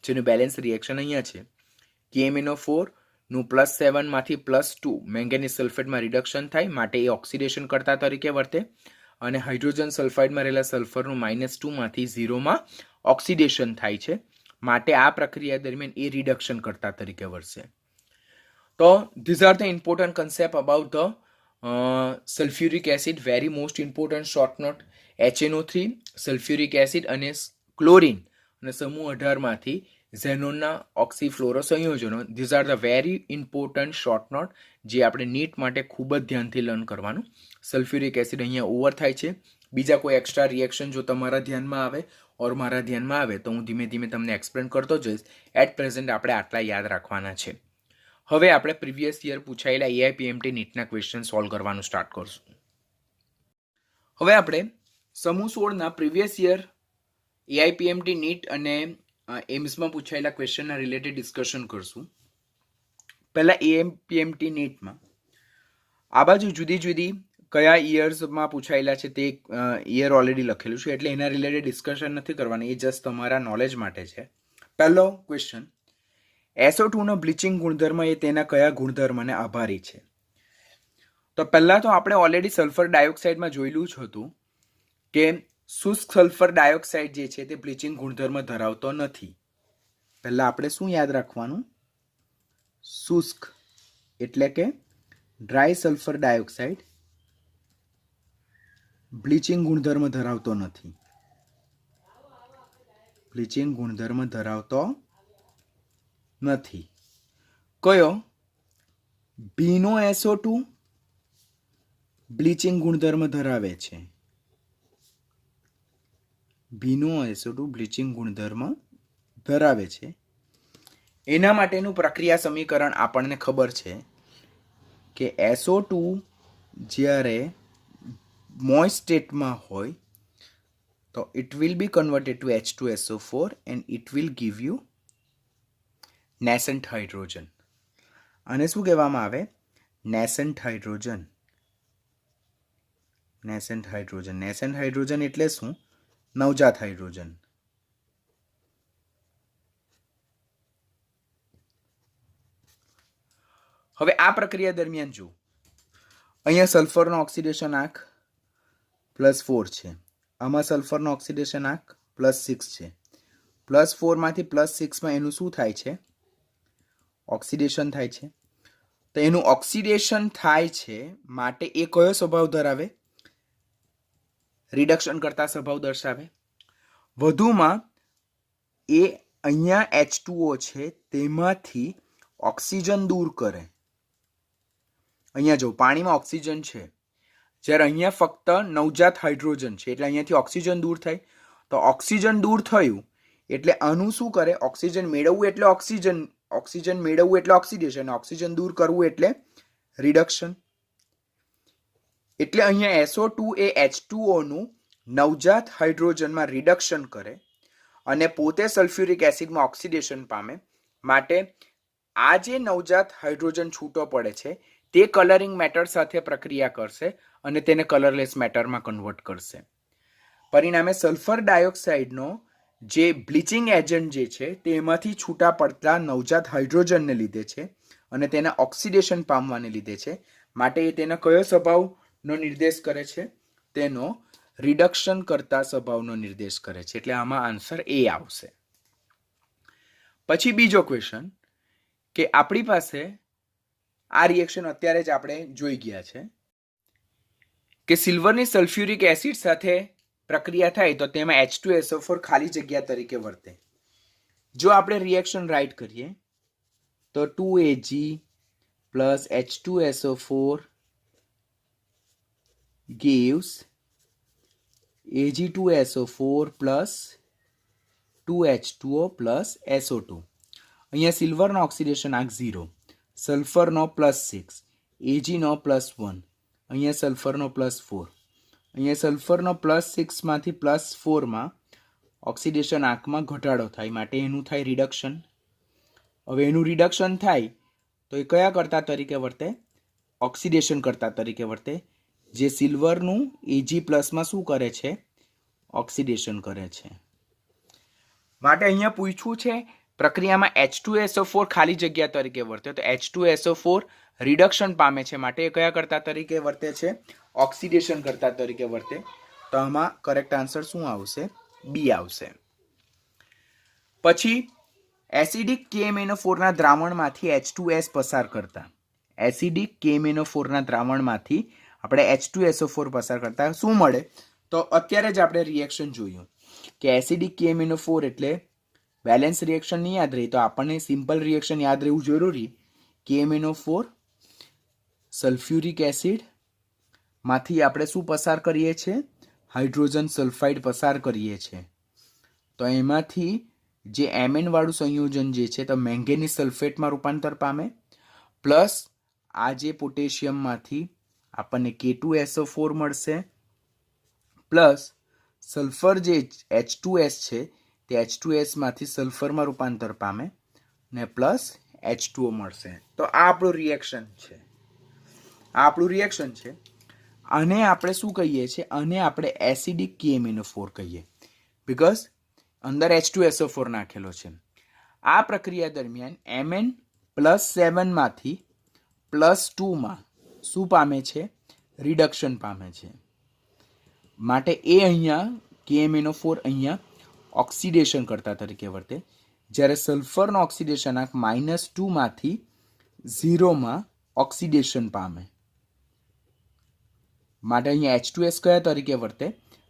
જેનું બેલેન્સ રિએક્શન અહીંયા છે. KMnO4 નું +7 માંથી +2 મેંગેનીઝ સલ્ફેટમાં રિડક્શન થાય, માટે એ ઓક્સિડેશન કરતા તરીકે વર્તે, અને હાઇડ્રોજન સલ્ફાઇડમાં રહેલા સલ્ફરનું -2 માંથી 0 માં ઓક્સિડેશન થાય છે, માટે આ પ્રક્રિયા દરમિયાન એ રિડક્શન કરતા તરીકે વર્તે. તો these are the important concept about the sulphuric acid. Very most important short note: HNO3, sulphuric acid અને ક્લોરીન અને સમૂહ 18 માંથી ઝેનોનના ઓક્સીફ્લોરો સંયોજનો. These are the very important short note જે આપણે નીટ માટે ખૂબ જ ધ્યાનથી લર્ન કરવાનું. સલ્ફ્યુરિક એસિડ અહીંયા ઓવર થાય છે. બીજા કોઈ એક્સ્ટ્રા રિએક્શન જો તમારા ધ્યાનમાં આવે ઓર મારા ધ્યાનમાં આવે તો હું ધીમે ધીમે તમને એક્સપ્લેન કરતો જઈશ. એટ પ્રેઝન્ટ આપણે આટલા યાદ રાખવાના છે. હવે આપણે પ્રીવિયસ યર પૂછાયેલા AIPMT નીટના ક્વેશ્ચન સોલ્વ કરવાનું સ્ટાર્ટ કરશું. હવે આપણે સમૂહ 16ના પ્રીવિયસ યર AIPMT નીટ અને એમ્સમાં પૂછાયેલા ક્વેશ્ચનના રિલેટેડ ડિસ્કશન કરશું. પહેલા AIPMT નીટમાં આ બાજુ જુદી જુદી કયા યર્સમાં પૂછાયેલા છે તે યર ઓલરેડી લખેલું છે, એટલે એના રિલેટેડ ડિસ્કશન નથી કરવાનું, એ જસ્ટ તમારા નોલેજ માટે છે. પહેલો ક્વેશ્ચન, SO2નો બ્લીચિંગ ગુણધર્મ એ તેના કયા ગુણધર્મને આભારી છે? તો પહેલાં તો આપણે ઓલરેડી સલ્ફર ડાયોક્સાઇડમાં જોયેલું જ હતું કે શુષ્ક સલ્ફર ડાયોક્સાઇડ જે છે તે બ્લીચિંગ ગુણધર્મ ધરાવતો નથી. પહેલાં આપણે શું યાદ રાખવાનું? શુષ્ક એટલે કે ડ્રાય સલ્ફર ડાયોક્સાઇડ બ્લીચિંગ ગુણધર્મ ધરાવતો નથી. બ્લીચિંગ ગુણધર્મ ધરાવતો નથી. કયો? ભીનો SO2 બ્લીચિંગ ગુણધર્મ ધરાવે છે. ભીનો SO2 બ્લીચિંગ ગુણધર્મ ધરાવે છે. એના માટેનું પ્રક્રિયા સમીકરણ આપણને ખબર છે કે SO2 જ્યારે મોઇસ્ટ સ્ટેટમાં હોય તો it will be converted to H2SO4 and it will give you nascent hydrogen. આને શું કહેવામાં આવે? nascent hydrogen. nascent hydrogen. nascent hydrogen એટલે શું? નવજાત હાઇડ્રોજન. હવે આ પ્રક્રિયા દરમિયાન જો અહીંયા સલ્ફરનો ઓક્સિડેશન આંક +4 છે, આમાં સલ્ફરનો ઓક્સિડેશન આંક +6 છે. +4માંથી +6માં એનું શું થાય છે? ઓક્સિડેશન થાય છે. તો એનું ઓક્સિડેશન થાય છે માટે એ કયો સ્વભાવ ધરાવે? રિડક્શન કરતા સ્વભાવ દર્શાવે. વધુમાં એ અહીંયા H2O છે તેમાંથી ઓક્સિજન દૂર કરે. અહીંયા જો પાણીમાં ઓક્સિજન છે, જ્યારે અહીંયા ફક્ત નવજાત હાઇડ્રોજન છે, એટલે અહીંયાથી ઓક્સિજન દૂર થાય. તો ઓક્સિજન દૂર થયું એટલે આનું શું કરે? ઓક્સિજન મેળવવું એટલે ઓક્સિજન મેળવવું એટલે ઓક્સિડેશન, ઓક્સિજન દૂર કરવું એટલે રિડક્શન. એટલે અહીંયા SO2 એ H2O નું નવજાત હાઇડ્રોજનમાં રિડક્શન કરે અને પોતે સલ્ફ્યુરિક એસિડમાં ઓક્સિડેશન પામે. માટે આ જે નવજાત હાઇડ્રોજન છૂટો પડે છે તે કલરિંગ મેટર સાથે પ્રક્રિયા કરશે અને તેને કલરલેસ મેટરમાં કન્વર્ટ કરશે. પરિણામે સલ્ફર ડાયોક્સાઇડનો જે બ્લીચિંગ એજન્ટ જે છે તેમાંથી છૂટા પડતા નવજાત હાઇડ્રોજનને લીધે છે અને તેના ઓક્સિડેશન પામવાને લીધે છે. માટે એ તેના કયો સ્વભાવનો નિર્દેશ કરે છે? તેનો રિડક્શન કરતા સ્વભાવનો નિર્દેશ કરે છે. એટલે આમાં આન્સર એ આવશે. પછી બીજો ક્વેશ્ચન કે આપણી પાસે આ રિએક્શન અત્યારે જ આપણે જોઈ ગયા છે કે સિલ્વરની સલ્ફ્યુરિક એસિડ સાથે પ્રક્રિયા થાય તો તેમાં H2SO4 ખાલી જગ્યા તરીકે વર્તે. જો આપણે રિએક્શન રાઇટ કરીએ તો 2Ag plus H2SO4 gives Ag2SO4 plus 2H2O plus SO2. અહીંયા સિલ્વરનો ઓક્સિડેશન આંક 0, સલ્ફરનો +6, Ag નો +1, અહીંયા સલ્ફરનો +4. અહીંયા સલ્ફરનો +6માંથી +4માં ઓક્સિડેશન આંકમાં ઘટાડો થાય માટે એનું થાય રિડક્શન. હવે એનું રિડક્શન થાય તો એ કયા કરતા તરીકે વર્તે? ઓક્સિડેશન કરતા તરીકે વર્તે. જે સિલ્વરનું Ag+ શું કરે છે? ઓક્સિડેશન કરે છે. માટે અહીંયા પૂછ્યું છે પ્રક્રિયામાં H2SO4 ખાલી જગ્યા તરીકે વર્તે તો H2SO4 રિડક્શન પામે છે માટે એ કયા કરતા તરીકે વર્તે છે? ઓક્સિડેશન કરતા તરીકે વર્તે. તો આમાં કરેક્ટ આન્સર શું આવશે? બી આવશે. પછી એસિડિક KMnO4ના દ્રાવણમાંથી H2S પસાર કરતા, એસિડિક KMnO4ના દ્રાવણમાંથી આપણે H2SO4 પસાર કરતા શું મળે? તો અત્યારે જ આપણે રિએક્શન જોયું કે એસિડિક KMnO4 એટલે બેલેન્સ રિએક્શન નહીં યાદ રહી તો આપણને સિમ્પલ રિએક્શન યાદ રહેવું જરૂરી. KMnO4 સલ્ફ્યુરિક એસિડ માંથી આપણે શું પસાર કરીએ છીએ? હાઇડ્રોજન સલ્ફાઇડ પસાર કરીએ છીએ. તો એમાંથી જે Mn વાળું સંયોજન જે છે તો મેંગેનીઝ સલ્ફેટમાં રૂપાંતર પામે, પ્લસ આ જે પોટેશિયમમાંથી આપણને K2SO4 મળશે, પ્લસ સલ્ફર જે H2S છે તે H2S માંથી સલ્ફરમાં રૂપાંતર પામે ને પ્લસ H2O મળશે. તો આ આપણું રિએક્શન છે. આને આપણે શું કહીએ છીએ? આને આપણે એસિડિક KMnO4 કહીએ, બિકોઝ અંદર H2SO4 નાખેલો છે. આ પ્રક્રિયા દરમિયાન Mn+7 માંથી +2 શું પામે છે? રિડક્શન પામે છે. માટે એ અહીંયા KMnO4 અહીંયા ઓક્સિડેશન કરતા તરીકે વર્તે, જ્યારે સલ્ફરનો ઓક્સિડેશનાંક -2 માંથી 0 ઓક્સિડેશન પામે. માટે અહીંયા H2S કયા તરીકે વર્તે?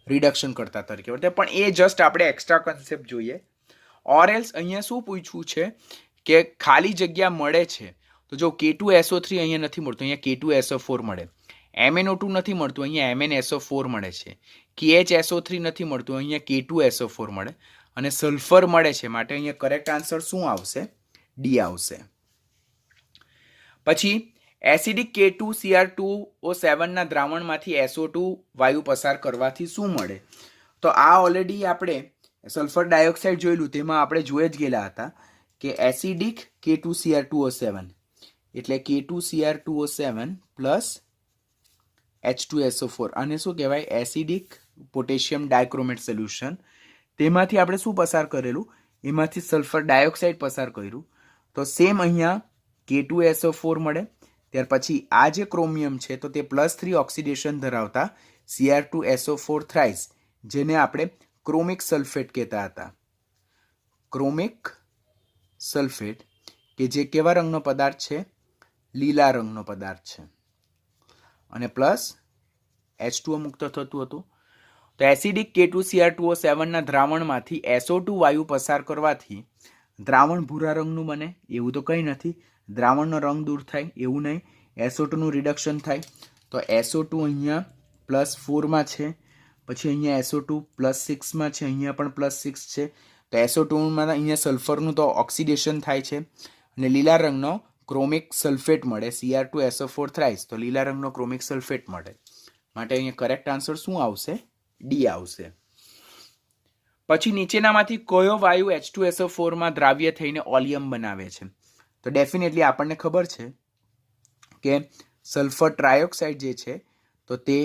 રિડક્શન કરતા તરીકે વર્તે. પણ એ જસ્ટ આપણે એક્સ્ટ્રા કન્સેપ્ટ જોઈએ. ઓર એલ્સ અહીંયા શું પૂછવું છે કે ખાલી જગ્યા મળે છે તો જો K2SO3 અહીંયા નથી મળતું, અહીંયા K2SO4 મળે. MnO2 નથી મળતું, અહીંયા MnSO4 મળે છે. KHSO3 નથી મળતું, અહીંયા K2SO4 મળે. અને સલ્ફર મળે છે, માટે અહીંયા કરેક્ટ આન્સર શું આવશે? ડી આવશે. પછી એસિડિક K2Cr2O7 ના દ્રાવણમાંથી SO2 વાયુ પસાર કરવાથી શું મળે? તો આ ઓલરેડી આપણે સલ્ફર ડાયોક્સાઇડ જોયેલું, તેમાં આપણે જોઈ જ ગયેલા હતા કે એસિડિક K2Cr2O7 એટલે K2Cr2O7 પ્લસ H2SO4, આને શું કહેવાય? Acidic potassium dichromate solution. તેમાંથી આપણે શું પસાર કરેલું? એમાંથી સલ્ફર ડાયોક્સાઇડ પસાર કર્યું. તો સેમ અહીંયા K2SO4 મળે. ત્યાર પછી આ જે ક્રોમિયમ છે તો તે +3 ઓક્સિડેશન ધરાવતા Cr2SO4 થ્રાઇસ, જેને આપણે ક્રોમિક સલ્ફેટ કહેતા હતા. ક્રોમિક સલ્ફેટ કે જે કેવા રંગનો પદાર્થ છે? લીલા રંગનો પદાર્થ છે. અને પ્લસ H2O મુક્ત થતું હતું. તો એસિડિક K2Cr2O7 ના દ્રાવણમાંથી SO2 વાયુ પસાર કરવાથી દ્રાવણ ભૂરા રંગનું બને એવું તો કંઈ નથી. દ્રાવણનો રંગ દૂર થાય એવું નહીં. SO2નું રિડક્શન થાય. તો SO2 અહીંયા +4 છે, પછી અહીંયા SO2 +6 છે, અહીંયા પણ +6 છે. તો SO2 અહીંયા સલ્ફરનું તો ઓક્સિડેશન થાય છે અને લીલા રંગનો ક્રોમિક સલ્ફેટ મળે, Cr2SO4 થ્રાઇસ. તો લીલા રંગનો ક્રોમિક સલ્ફેટ મળે. માટે અહીંયા કરેક્ટ આન્સર શું આવશે? ડી આવશે. પછી નીચેનામાંથી કયો વાયુ H2SO4 માં દ્રાવ્ય થઈને ઓલિયમ બનાવે છે? તો ડેફિનેટલી આપણને ખબર છે કે સલ્ફર ટ્રાયોક્સાઇડ જે છે તો તે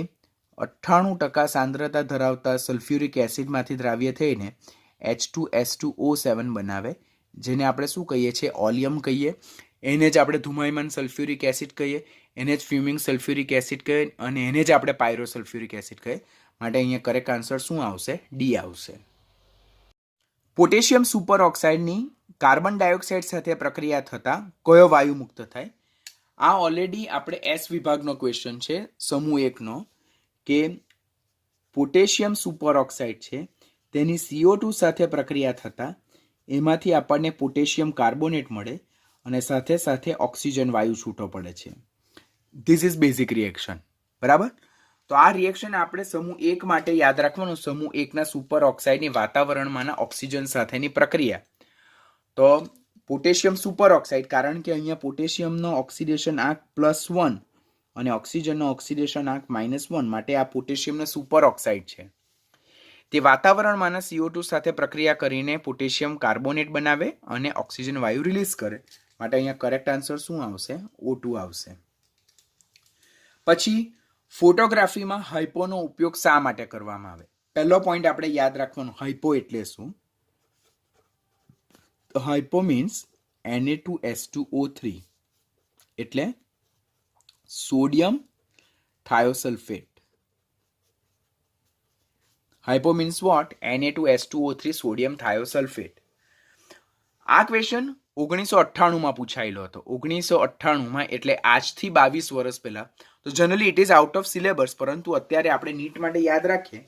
98% સાંદ્રતા ધરાવતા સલ્ફ્યુરિક એસિડમાંથી દ્રાવ્ય થઈને H2S2O7 બનાવે, જેને આપણે શું કહીએ છીએ? ઓલિયમ કહીએ. એને જ આપણે ધુમાયમાન સલ્ફ્યુરિક એસિડ કહીએ, એને જ ફ્યુમિંગ સલ્ફ્યુરિક એસિડ કહીએ અને એને જ આપણે પાયરો સલ્ફ્યુરિક એસિડ કહીએ. માટે અહીંયા કરેક્ટ આન્સર શું આવશે? ડી આવશે. પોટેશિયમ સુપર ઓક્સાઇડની કાર્બન ડાયોક્સાઇડ સાથે પ્રક્રિયા થતાં કયો વાયુ મુક્ત થાય? આ ઓલરેડી આપણે S વિભાગનો ક્વેશ્ચન છે, સમૂહ 1નો, કે પોટેશિયમ સુપર ઓક્સાઇડ છે તેની CO2 સાથે પ્રક્રિયા થતાં એમાંથી આપણને પોટેશિયમ કાર્બોનેટ મળે અને સાથે સાથે ઓક્સિજન વાયુ છૂટો પડે છે. This is basic reaction. બરાબર? તો આ રિએક્શન આપણે સમૂહ 1 માટે યાદ રાખવાનું. સમૂહ 1ના સુપર ઓક્સાઇડની વાતાવરણમાંના ઓક્સિજન સાથેની પ્રક્રિયા. તો પોટેશિયમ સુપર ઓક્સાઇડ, કારણ કે અહીંયા પોટેશિયમનો ઓક્સિડેશન આંક +1 અને ઓક્સિજનનો ઓક્સિડેશન આંક -1, માટે આ પોટેશિયમનો સુપર ઓક્સાઇડ છે. તે વાતાવરણમાંના CO2 સાથે પ્રક્રિયા કરીને પોટેશિયમ કાર્બોનેટ બનાવે અને ઓક્સિજન વાયુ રિલીઝ કરે. માટે અહીંયા કરેક્ટ આન્સર શું આવશે? O2 આવશે. પછી ફોટોગ્રાફીમાં હાઇપોનો ઉપયોગ શા માટે કરવામાં આવે? પહેલો પોઈન્ટ આપણે યાદ રાખવાનો, હાઇપો એટલે શું? હાઇપો મીન્સ Na2S2O3 એટલે sodium thiosulphate. Hypo means what? Na2S2O3 sodium thiosulphate. આ ક્વેશ્ચન 1998માં પૂછાયેલો હતો. 1998માં એટલે આજથી 22 વર્ષ પહેલા. તો generally it is out of syllabus, પરંતુ અત્યારે આપણે નીટ માટે યાદ રાખીએ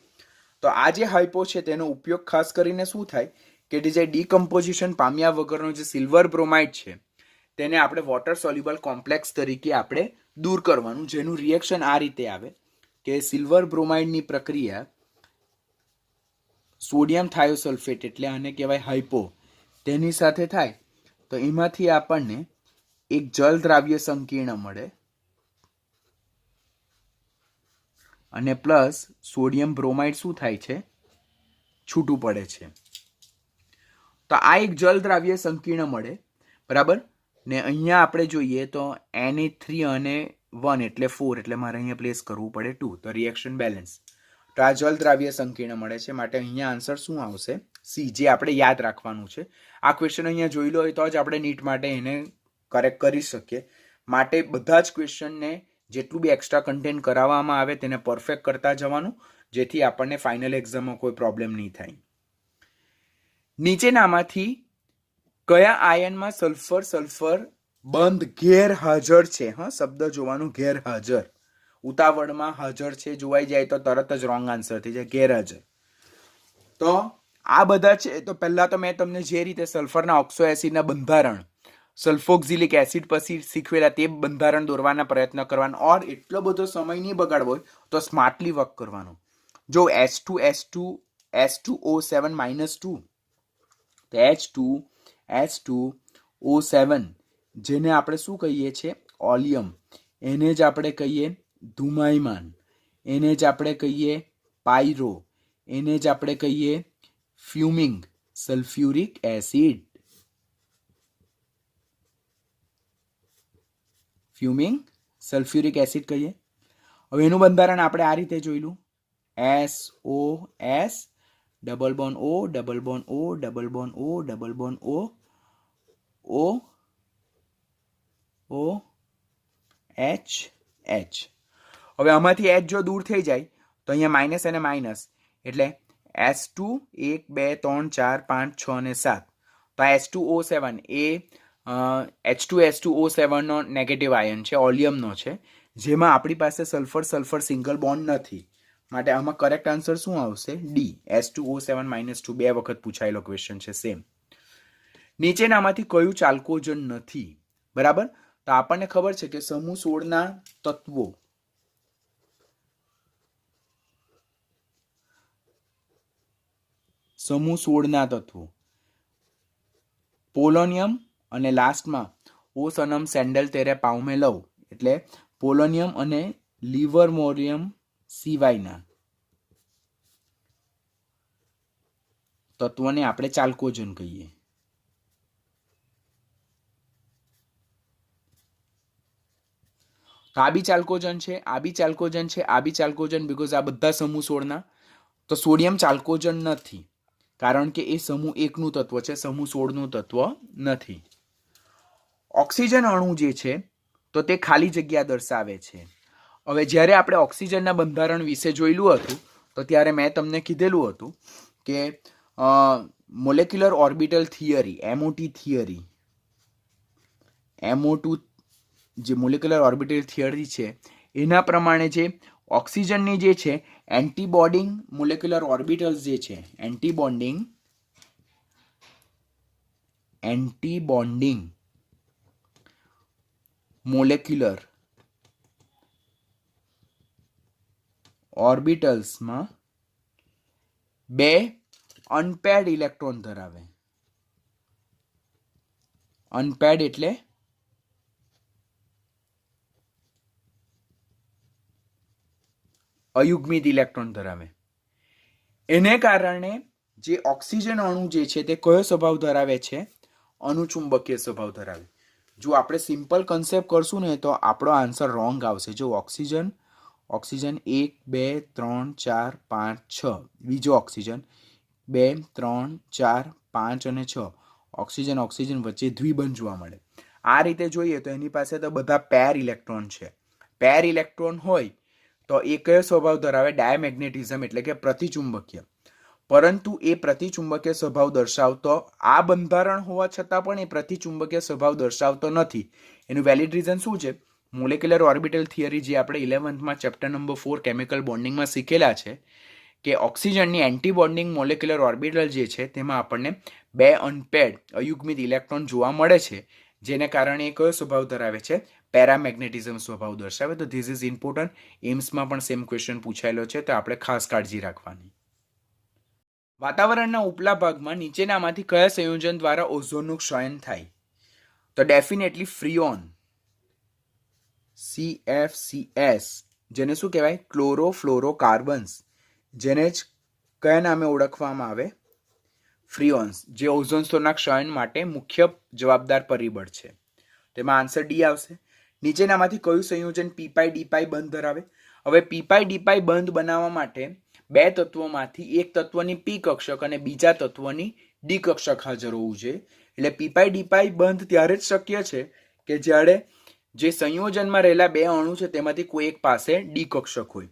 તો આ જે હાઇપો છે તેનો ઉપયોગ ખાસ કરીને શું થાય કે જે ડીકમ્પોઝિશન પામ્યા વગરનો જે સિલ્વર બ્રોમાઇડ છે તેને આપણે વોટર સોલ્યુબલ કોમ્પ્લેક્સ તરીકે આપણે દૂર કરવાનું, જેનું રિએક્શન આ રીતે આવે કે સિલ્વર બ્રોમાઇડની પ્રક્રિયા સોડિયમ થાયોસલ્ફેટ એટલે આને કહેવાય હાઇપો, તેની સાથે થાય તો એમાંથી આપણને એક જલ દ્રાવ્ય સંકીર્ણ મળે અને પ્લસ સોડિયમ બ્રોમાઇડ શું થાય છે? છૂટું પડે છે. તો આ એક જલ દ્રાવ્ય સંકીર્ણ મળે. બરાબર? ને અહીંયા આપણે જોઈએ તો Na3 અને 1 એટલે 4 એટલે મારે અહીંયા પ્લેસ કરવું પડે 2, તો રિએક્શન બેલેન્સ. તો આ જલ દ્રાવ્ય સંકીર્ણ મળે છે, માટે અહીંયા આન્સર શું આવશે? સી, જે આપણે યાદ રાખવાનું છે. આ ક્વેશ્ચન અહીંયા જોઈ લો હોય તો જ આપણે નીટ માટે એને કરેક્ટ કરી શકીએ. માટે બધા જ ક્વેશ્ચનને જેટલું બી એક્સ્ટ્રા કન્ટેન્ટ કરાવવામાં આવે તેને પરફેક્ટ કરતા જવાનું, જેથી આપણને ફાઇનલ એક્ઝામમાં કોઈ પ્રોબ્લેમ નહીં થાય. નીચેનામાંથી કયા આયનમાં સલ્ફર બંધ ગેરહાજર છે? હા, શબ્દ જોવાનું, ગેરહાજર. ઉતાવળમાં હાજર છે જોવાઈ જાય તો તરત જ રોંગ આન્સર થઈ જાય, ગેરહાજર. તો આ બધા છે. તો પહેલા તો મેં તમને જે રીતે સલ્ફરના ઓક્સો એસિડના બંધારણ, સલ્ફોક્સિલિક એસિડ પછી શીખવેલા તે બંધારણ દોરવાના પ્રયત્ન કરવાનો, ઓર એટલો બધો સમય નહીં બગાડવો હોય તો સ્માર્ટલી વર્ક કરવાનો. જો H2SO7 -2, તો H2SO7 જેને આપણે શું કહીએ છીએ? ઓલિયમ. એને જ આપણે કહીએ ધુમાયમાન, એને જ આપણે કહીએ પાયરો, એને જ આપણે કહીએ ફ્યુમિંગ સલ્ફ્યુરિક એસિડ. ફ્યુમિંગ સલ્ફ્યુરિક એસિડ કહીએ. હવે એનું બંધારણ આપણે આ રીતે જોઈલું, SOS double bond O double bond O double bond O double bond O O O H H. હવે આમાંથી H જો દૂર થઈ જાય તો અહીંયા માઇનસ અને માઇનસ, એટલે S2 1 2 3 4 5 6 અને 7. તો આ H2O7 એ H2SO7 નો નેગેટિવ આયન છે, ઓલિયમનો છે, જેમાં આપણી પાસે સલ્ફર સિંગલ બોન્ડ નથી. માટે આમાં કરેક્ટ આન્સર શું આવશે? D, H2O7 -2. 2 વખત પૂછાયેલો ક્વેશ્ચન છે સેમ. નીચેનામાંથી કયું ચાલ્કોજન નથી? બરાબર. તો આપણને ખબર છે કે સમૂહ 16ના તત્વો, સમૂહ 16ના તત્વો પોલોનિયમ અને લાસ્ટમાં ઓ સનમ સેન્ડલ તેરે પાઉં મેં લઉં, એટલે પોલોનિયમ અને લિવરમોરિયમ સિવાયના તત્વોને આપણે ચાલ્કોજન કહીએ. આ બી ચાલ્કોજન છે, આ બી ચાલ્કોજન છે, આ બી ચાલ્કોજન, બીકોઝ આ બધા સમૂહ 16ના. તો સોડિયમ ચાલ્કોજન નથી, કારણ કે એ સમૂહ 1નું તત્વ છે, સમૂહ 16નું તત્વ નથી. ઓક્સિજન અણુ જે છે તો તે ખાલી જગ્યા દર્શાવે છે. હવે જ્યારે આપણે ઓક્સિજનના બંધારણ વિશે જોયેલું હતું તો ત્યારે મેં તમને કીધેલું હતું કે molecular orbital theory, MOT theory, MO2 જે મોલેક્યુલર ઓર્બિટલ થિયરી છે એના પ્રમાણે જે ઓક્સિજનની જે છે એન્ટીબોન્ડિંગ મોલેક્યુલર ઓર્બિટલ્સ જે છે, એન્ટીબોન્ડિંગ મોલેક્યુલર ઓર્બિટલ્સમાં 2 અનપેર્ડ ઇલેક્ટ્રોન ધરાવે. અનપેર્ડ એટલે અયુગ્મિત ઇલેક્ટ્રોન ધરાવે. એને કારણે જે ઓક્સિજન અણુ જે છે તે કયો સ્વભાવ ધરાવે છે? અનુચુંબકીય સ્વભાવ ધરાવે. જો આપણે સિમ્પલ કન્સેપ્ટ કરશું ને તો આપણો આન્સર રોંગ આવશે. જો ઓક્સિજન 1 2 3 4 5 6, બીજો ઓક્સિજન 2 3 4 5 અને 6, ઓક્સિજન વચ્ચે દ્વિબંધ જોવા મળે. આ રીતે જોઈએ તો એની પાસે તો બધા પેર ઇલેક્ટ્રોન છે. પેર ઇલેક્ટ્રોન હોય તો એ કયો સ્વભાવ ધરાવે? ડાયમેગ્નેટિઝમ એટલે કે પ્રતિચુંબકીય. પરંતુ એ પ્રતિચુંબકીય સ્વભાવ દર્શાવતો, આ બંધારણ હોવા છતાં પણ એ પ્રતિચુંબકીય સ્વભાવ દર્શાવતો નથી. એનું વેલિડ રીઝન શું છે? મોલેક્યુલર ઓર્બિટલ થિયરી જે આપણે 11th ચેપ્ટર નંબર 4 કેમિકલ બોન્ડિંગમાં શીખેલા છે કે ઓક્સિજનની એન્ટી બોન્ડિંગ મોલેક્યુલર ઓર્બિટલ જે છે તેમાં આપણને 2 અનપેર્ડ અયુગ્મિત ઇલેક્ટ્રોન જોવા મળે છે, જેને કારણે એ કયો સ્વભાવ ધરાવે છે? પેરામેગ્નેટિઝમ સ્વભાવ દર્શાવે. તો ધીસ ઇઝ ઇમ્પોર્ટન્ટ. એમ્સમાં પણ સેમ ક્વેશ્ચન પૂછાયેલો છે, તો આપણે ખાસ કાળજી રાખવાની. વાતાવરણના ઉપલા ભાગમાં નીચેનામાંથી કયા સંયોજન દ્વારા ઓઝોનનું ક્ષયન થાય? તો ડેફિનેટલી ફ્રીઓન, CFCS, જેને શું કહેવાય? ક્લોરોફ્લોરોકાર્બન્સ, જેને જ કયા નામે ઓળખવામાં આવે? ફ્રીઓન્સ, જે ઓઝોન સ્તરના ક્ષયન માટે મુખ્ય જવાબદાર પરિબળ છે. તેમાં આન્સર ડી આવશે. નીચેનામાંથી કયું સંયોજન પી પાઈ ડી પાઈ બંધ ધરાવે? હવે પી પાઈ ડી પાઈ બંધ બનાવવા માટે બે તત્વોમાંથી એક તત્વની પી કક્ષક અને બીજા તત્વની ડી કક્ષક હાજર હોવું જોઈએ. એટલે પી પાઈ ડી પાઈ બંધ ત્યારે જ શક્ય છે કે જ્યારે જે સંયોજનમાં રહેલા બે અણુ છે તેમાંથી કોઈ એક પાસે ડી કક્ષક હોય.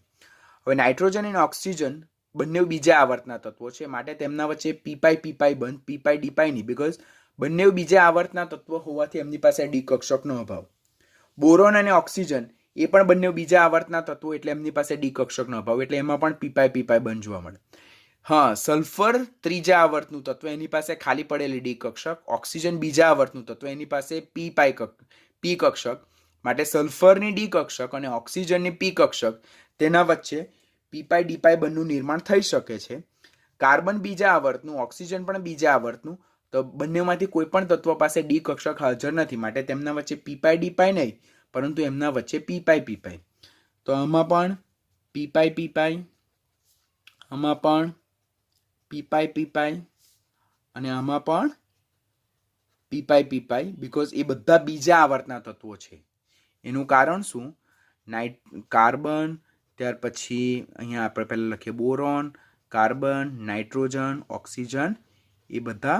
હવે નાઇટ્રોજન અને ઓક્સિજન બંને બીજા આવર્તના તત્વો છે, માટે તેમના વચ્ચે પી પાઈ બંધ, પી પાઈ ડી પાઈ નહીં, બીકોઝ બંને બીજા આવર્તના તત્વો હોવાથી એમની પાસે ડી કક્ષકનો અભાવ. બોરોન અને ઓક્સિજન એ પણ બંને બીજા આવર્તના તત્વો એટલે એમની પાસે ડી કક્ષકનો અભાવ, એટલે એમાં પણ પી પાઈ બંધ જોવા મળે. હા, સલ્ફર ત્રીજા આવર્તનું તત્વ, એની પાસે ખાલી પડેલી ડી કક્ષક. ઓક્સિજન બીજા આવર્તનું તત્વ, એની પાસે પી કક્ષક. માટે સલ્ફરની ડી કક્ષક અને ઓક્સિજનની પી કક્ષક તેના વચ્ચે પી પાઈ ડી પાઈ બંધનું નિર્માણ થઈ શકે છે. કાર્બન બીજા આવર્તનું, ઓક્સિજન પણ બીજા આવર્તનું, તો બંનેમાંથી કોઈ પણ તત્વ પાસે ડી કક્ષક હાજર નથી, માટે તેમના વચ્ચે પી પાઈ ડી પાઈ નહીં, પરંતુ એમના વચ્ચે પી પાઈ. તો આમાં પણ પી પાઈ, આમાં પણ પી પાઈ અને આમાં પણ પી પાઈ, બીકોઝ એ બધા બીજા આવર્તના તત્વો છે. એનું કારણ શું? કાર્બન, ત્યાર પછી અહીંયા આપણે પહેલાં લખીએ બોરોન, કાર્બન, નાઇટ્રોજન, ઓક્સિજન, એ બધા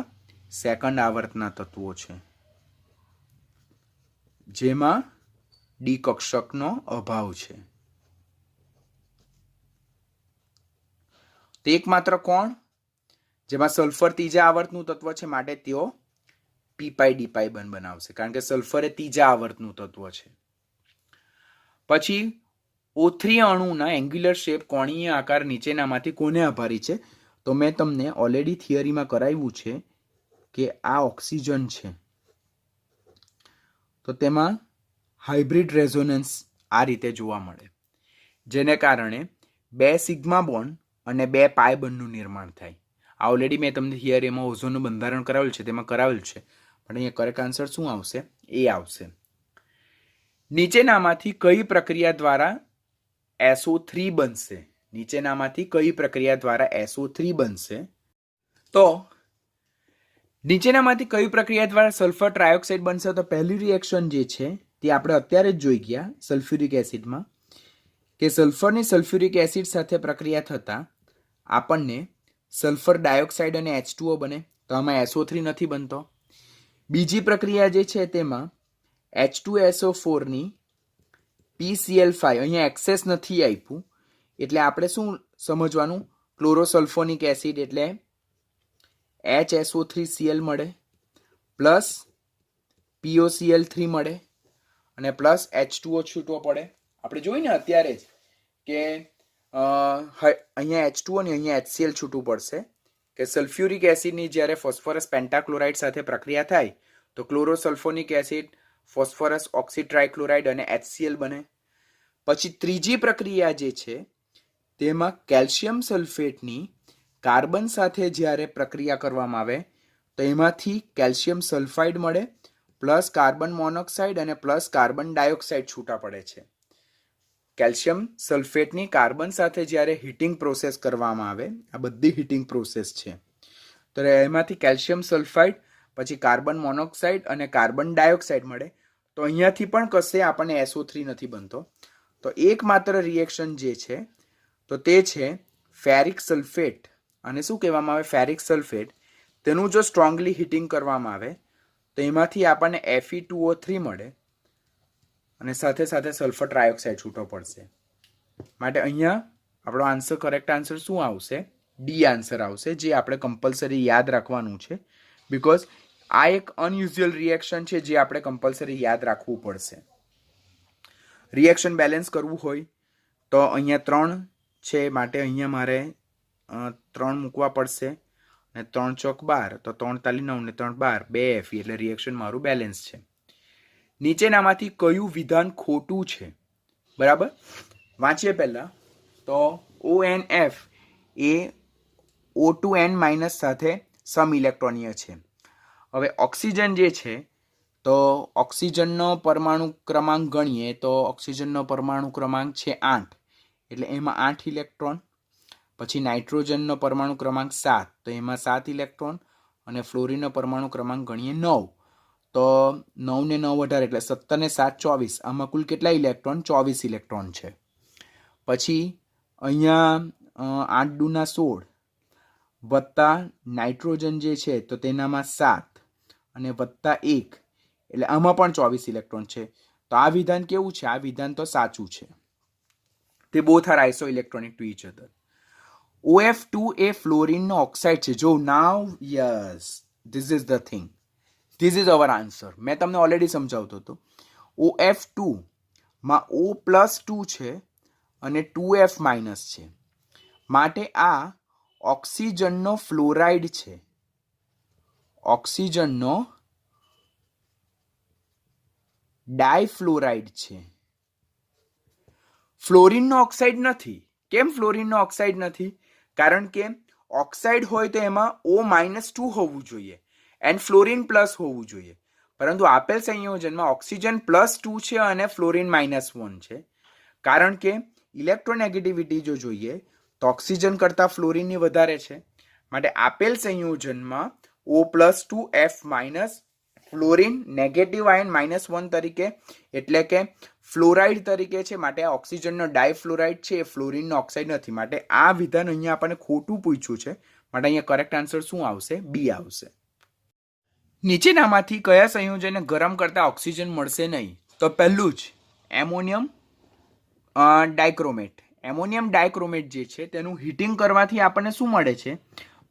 સેકન્ડ આવર્તના તત્વો છે જેમાં ડી કક્ષકનો અભાવ છે. તો એકમાત્ર કોણ જેમાં સલ્ફર ત્રીજા આવર્તનું તત્વ છે, માટે તેઓ પી પાઈ ડી પાઈ બંધ બનાવશે, કારણ કે સલ્ફર એ ત્રીજા આવર્તનું તત્વ છે. પછી O3 અણુના એંગ્યુલર શેપ, કોણીય આકાર નીચેનામાંથી કોને આભારી છે? તો મેં તમને ઓલરેડી થિયરીમાં કરાવ્યું છે કે આ ઓક્સિજન છે, તો તેમાં હાઇબ્રિડ રેઝોનન્સ આ રીતે જોવા મળે, જેને કારણે બે સિગ્મા બોન્ડ અને બે પાઈ બંધનું નિર્માણ થાય. આ ઓલરેડી મેં તમને થિયરીમાં ઓઝોનનું બંધારણ કરાવેલું છે, તેમાં કરાવેલું છે, પણ અહીંયા કરેક્ટ આન્સર શું આવશે? એ આવશે. નીચેનામાંથી કઈ પ્રક્રિયા દ્વારા SO3 બનશે? નીચેનામાંથી કઈ પ્રક્રિયા દ્વારા SO3 બનશે? તો નીચેનામાંથી કઈ પ્રક્રિયા દ્વારા સલ્ફર ટ્રાયોક્સાઇડ બનશે? તો પહેલી રિએક્શન જે છે તે આપણે અત્યારે જ જોઈ ગયા સલ્ફ્યુરિક એસિડમાં, કે સલ્ફરની સલ્ફ્યુરિક એસિડ સાથે પ્રક્રિયા થતાં આપણને સલ્ફર ડાયોક્સાઇડ અને H2O બને, તો આમાં SO3 નથી બનતો. બીજી પ્રક્રિયા જે છે તેમાં H2SO4 ની PCl5, અહીંયા એક્સેસ નથી આપ્યું, એટલે આપણે શું સમજવાનું? ક્લોરોસલ્ફોનિક એસિડ એટલે HSO3Cl મળે, પ્લસ POCl3 મળે અને પ્લસ H2O છૂટવો પડે. આપણે જોઈને અત્યારે જ કે અહીંયા H2O ને અહીંયા HCl છૂટવું પડશે, કે સલ્ફ્યુરિક એસિડની જ્યારે ફોસ્ફરસ પેન્ટાક્લોરાઇડ સાથે પ્રક્રિયા થાય તો ક્લોરોસલ્ફોનિક એસિડ, ફોસ્ફરસ ઓક્સી ટ્રાઇક્લોરાઇડ અને HCl બને. પછી ત્રીજી પ્રક્રિયા જે છે તેમાં કેલ્શિયમ સલ્ફેટની કાર્બન સાથે જ્યારે પ્રક્રિયા કરવામાં આવે તો એમાંથી કેલ્શિયમ સલ્ફાઇડ મળે, પ્લસ કાર્બન મોનોક્સાઇડ અને પ્લસ કાર્બન ડાયોક્સાઇડ છૂટા પડે છે. કેલ્શિયમ સલ્ફેટની કાર્બન સાથે જ્યારે હીટિંગ પ્રોસેસ કરવામાં આવે, આ બધી હીટિંગ પ્રોસેસ છે, તો એમાંથી કેલ્શિયમ સલ્ફાઇડ, પછી કાર્બન મોનોક્સાઇડ અને કાર્બન ડાયોક્સાઇડ મળે. તો અહીંયાથી પણ કશે આપણને SO3 નથી બનતો. તો એકમાત્ર રિએક્શન જે છે તો તે છે ફેરિક સલ્ફેટ. અને શું કહેવામાં આવે? Ferric sulphate. તેનું જો સ્ટ્રોંગલી હીટિંગ કરવામાં આવે તો એમાંથી આપણને Fe2O3 મળે અને સાથે સાથે સલ્ફર ટ્રાયોક્સાઇડ છૂટો પડશે. માટે અહીંયા આપણો આન્સર, કરેક્ટ આન્સર શું આવશે? ડી આન્સર આવશે, જે આપણે કમ્પલસરી યાદ રાખવાનું છે, બીકોઝ આ એક અનયુઝ્યુઅલ રિએક્શન છે જે આપણે કમ્પલસરી યાદ રાખવું પડશે. રિએક્શન બેલેન્સ કરવું હોય તો અહીંયા 3 છે, માટે અહીંયા મારે 3 મૂકવા પડશે અને 3 ચોક 12, તો 3 તાલી 9 ને 3 12, 2 Fe, એટલે રિએક્શન મારું બેલેન્સ છે. નીચેનામાંથી કયું વિધાન ખોટું છે? બરાબર, વાંચીએ પહેલા. તો ONF એ O2N- સાથે સમ ઇલેક્ટ્રોનીય છે. હવે ઓક્સિજન જે છે તો ઓક્સિજનનો પરમાણુ ક્રમાંક ગણીએ તો ઓક્સિજનનો પરમાણુ ક્રમાંક છે 8, એટલે એમાં 8 ઇલેક્ટ્રોન. પછી નાઇટ્રોજનનો પરમાણુ ક્રમાંક 7, તો એમાં 7 ઇલેક્ટ્રોન, અને ફ્લોરિનનો પરમાણુ ક્રમાંક ગણીએ 9, તો 9 ને 9 18 એટલે 17 ને 7 24. આમાં કુલ કેટલા ઇલેક્ટ્રોન? 24 ઇલેક્ટ્રોન છે. પછી અહીંયા 8 દુ 16 વત્તા નાઇટ્રોજન જે છે તો તેનામાં 7 અને વત્તા 1 એટલે આમાં પણ 24 ઇલેક્ટ્રોન છે. તો આ વિધાન કેવું છે? આ વિધાન તો સાચું છે. તે both are isoelectronic to each other. OF2 એ ફ્લોરિનનો ઓક્સાઇડ છે. જો now yes this is the thing, this is our answer. મેં તમને ઓલરેડી સમજાવતો હતો. OF2 માં O+2 છે અને 2F- છે, માટે આ ઓક્સિજનનો ફ્લોરાઇડ છે. ઓક્સિજનનો ડાયફ્લોરાઇડ છે. ફ્લોરિનનો ઓક્સાઇડ નથી. કેમ ફ્લોરિનનો ઓક્સાઇડ નથી? કારણ કે ઓક્સાઇડ હોય તો એમાં O-2 હોવું જોઈએ એન્ડ ફ્લોરિન પ્લસ હોવું જોઈએ. પરંતુ આપેલ સંયોજનમાં ઓક્સિજન +2 છે અને ફ્લોરિન -1 છે. કારણ કે ઇલેક્ટ્રોનેગેટિવિટી જો જોઈએ તો ઓક્સિજન કરતાં ફ્લોરિનની વધારે છે. માટે આપેલ સંયોજનમાં O+2 F- fluorine negative ion -1 તરીકે એટલે કે ફ્લોરાઇડ તરીકે છે. માટે આ ઓક્સિજનનો ડાયફ્લોરાઇડ છે, એ ફ્લોરિનનો ઓક્સાઇડ નથી. માટે આ વિધાન અહીંયા આપણને ખોટું પૂછ્યું છે. માટે અહીંયા કરેક્ટ આન્સર શું આવશે? બી આવશે. નીચેનામાંથી કયા સંયોજનને ગરમ કરતા ઓક્સિજન મળશે નહીં? તો પહેલું જ એમોનિયમ ડાયક્રોમેટ. એમોનિયમ ડાયક્રોમેટ જે છે તેનું હીટિંગ કરવાથી આપણને શું મળે છે?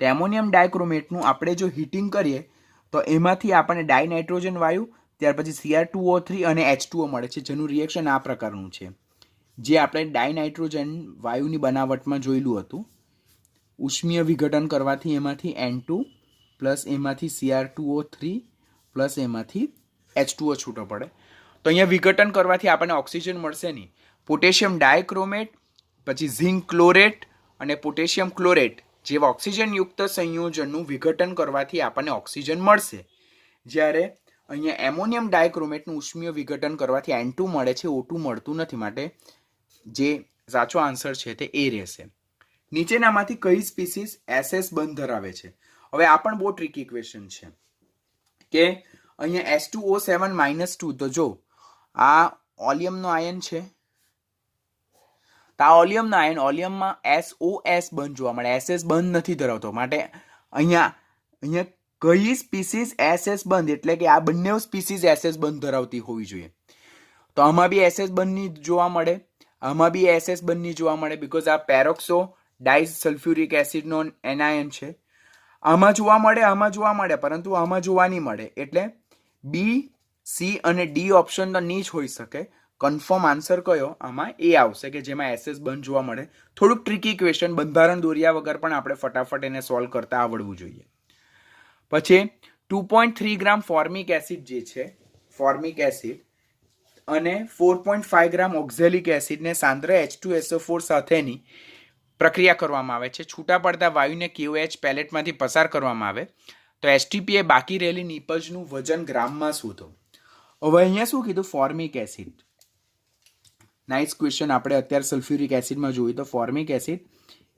તો એમોનિયમ ડાયક્રોમેટનું આપણે જો હીટિંગ કરીએ તો એમાંથી આપણને ડાયનાઇટ્રોજન વાયુ, ત્યાર પછી Cr2O3 અને H2O મળે છે, જેનું રિએક્શન આ પ્રકારનું છે, જે આપણે ડાયનાઇટ્રોજન વાયુની બનાવટમાં જોયેલું હતું. ઉષ્મીય વિઘટન કરવાથી એમાંથી N2 પ્લસ એમાંથી Cr2O3 પ્લસ એમાંથી H2O છૂટો પડે. તો અહીંયા વિઘટન કરવાથી આપણને ઓક્સિજન મળશે નહીં. પોટેશિયમ ડાયક્રોમેટ, પછી ઝિંક ક્લોરેટ અને પોટેશિયમ ક્લોરેટ જેવા ઓક્સિજનયુક્ત સંયોજનનું વિઘટન કરવાથી આપણને ઓક્સિજન મળશે. જ્યારે અહીંયા એમોનિયમ ડાયક્રોમેટનું ઉષ્મીય વિઘટન કરવાથી N2 મળે છે, O2 મળતું નથી. માટે જે સાચો આન્સર છે તે એ રહેશે. નીચેનામાંથી કઈ સ્પીસીસ SS બંધ ધરાવે છે? હવે આ પણ બહુ ટ્રિકી ક્વેશ્ચન છે કે અહીંયા H2O7-2. તો જો આ ઓલિયમનો આયન છે, તો આ ઓલિયમનો આયન ઓલિયમમાં SOS બંધ જોવા મળે, SS બંધ નથી ધરાવતો. માટે અહીંયા કઈ સ્પીસીસ SS બંધ એટલે કે આ બંને સ્પીસીસ SS બંધ ધરાવતી હોવી જોઈએ. તો આમાં બી SS બંધની જોવા મળે, આમાં બી SS બંધની જોવા મળે, બીકોઝ આ પેરોક્સો ડાયસલ્ફ્યુરિક એસિડનો એનાયન છે. આમાં જોવા મળે, આમાં જોવા મળે, પરંતુ આમાં જોવા નહીં મળે. એટલે B, C અને D ઓપ્શન તો નહીં જ હોઈ શકે. કન્ફર્મ આન્સર કયો? આમાં એ આવશે કે જેમાં SS બંધ જોવા મળે. થોડુંક ટ્રિકી ક્વેશ્ચન, બંધારણ દોર્યા વગર પણ આપણે ફટાફટ એને સોલ્વ કરતા આવડવું જોઈએ. પછી 2.3 ગ્રામ ફોર્મિક એસિડ જે છે, ફોર્મિક એસિડ અને 4.5 ગ્રામ ઓક્ઝેલિક એસિડને સાંદ્ર H2SO4 સાથેની પ્રક્રિયા કરવામાં આવે છે. છૂટા પડતા વાયુને KOH પેલેટમાંથી પસાર કરવામાં આવે તો STP એ બાકી રહેલી નિપજનું વજન ગ્રામમાં શોધો. હવે અહીંયા શું કીધું? Formic acid. Nice question. આપણે અત્યારે સલ્ફ્યુરિક એસિડમાં જોયું તો ફોર્મિક એસિડ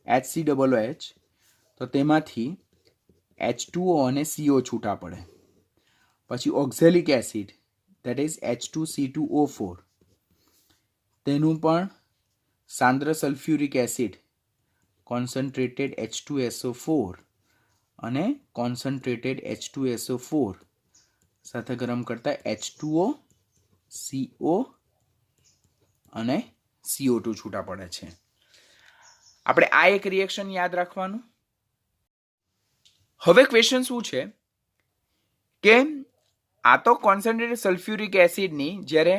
HCOOH, તો તેમાંથી H2O અને CO છૂટા પડે. પછી oxalic acid that is H2C2O4, તેનું પણ સાંદ્ર સલ્ફ્યુરિક એસિડ કોન્સન્ટ્રેટેડ H2SO4 અને કોન્સન્ટ્રેટેડ H2SO4 સાથે ગરમ કરતા H2O, CO અને CO2 છૂટા પડે છે. આપણે આ એક રિએક્શન યાદ રાખવાનું. હવે ક્વેશ્ચન શું છે કે આ તો કોન્સન્ટ્રેટેડ સલ્ફ્યુરિક એસિડની જ્યારે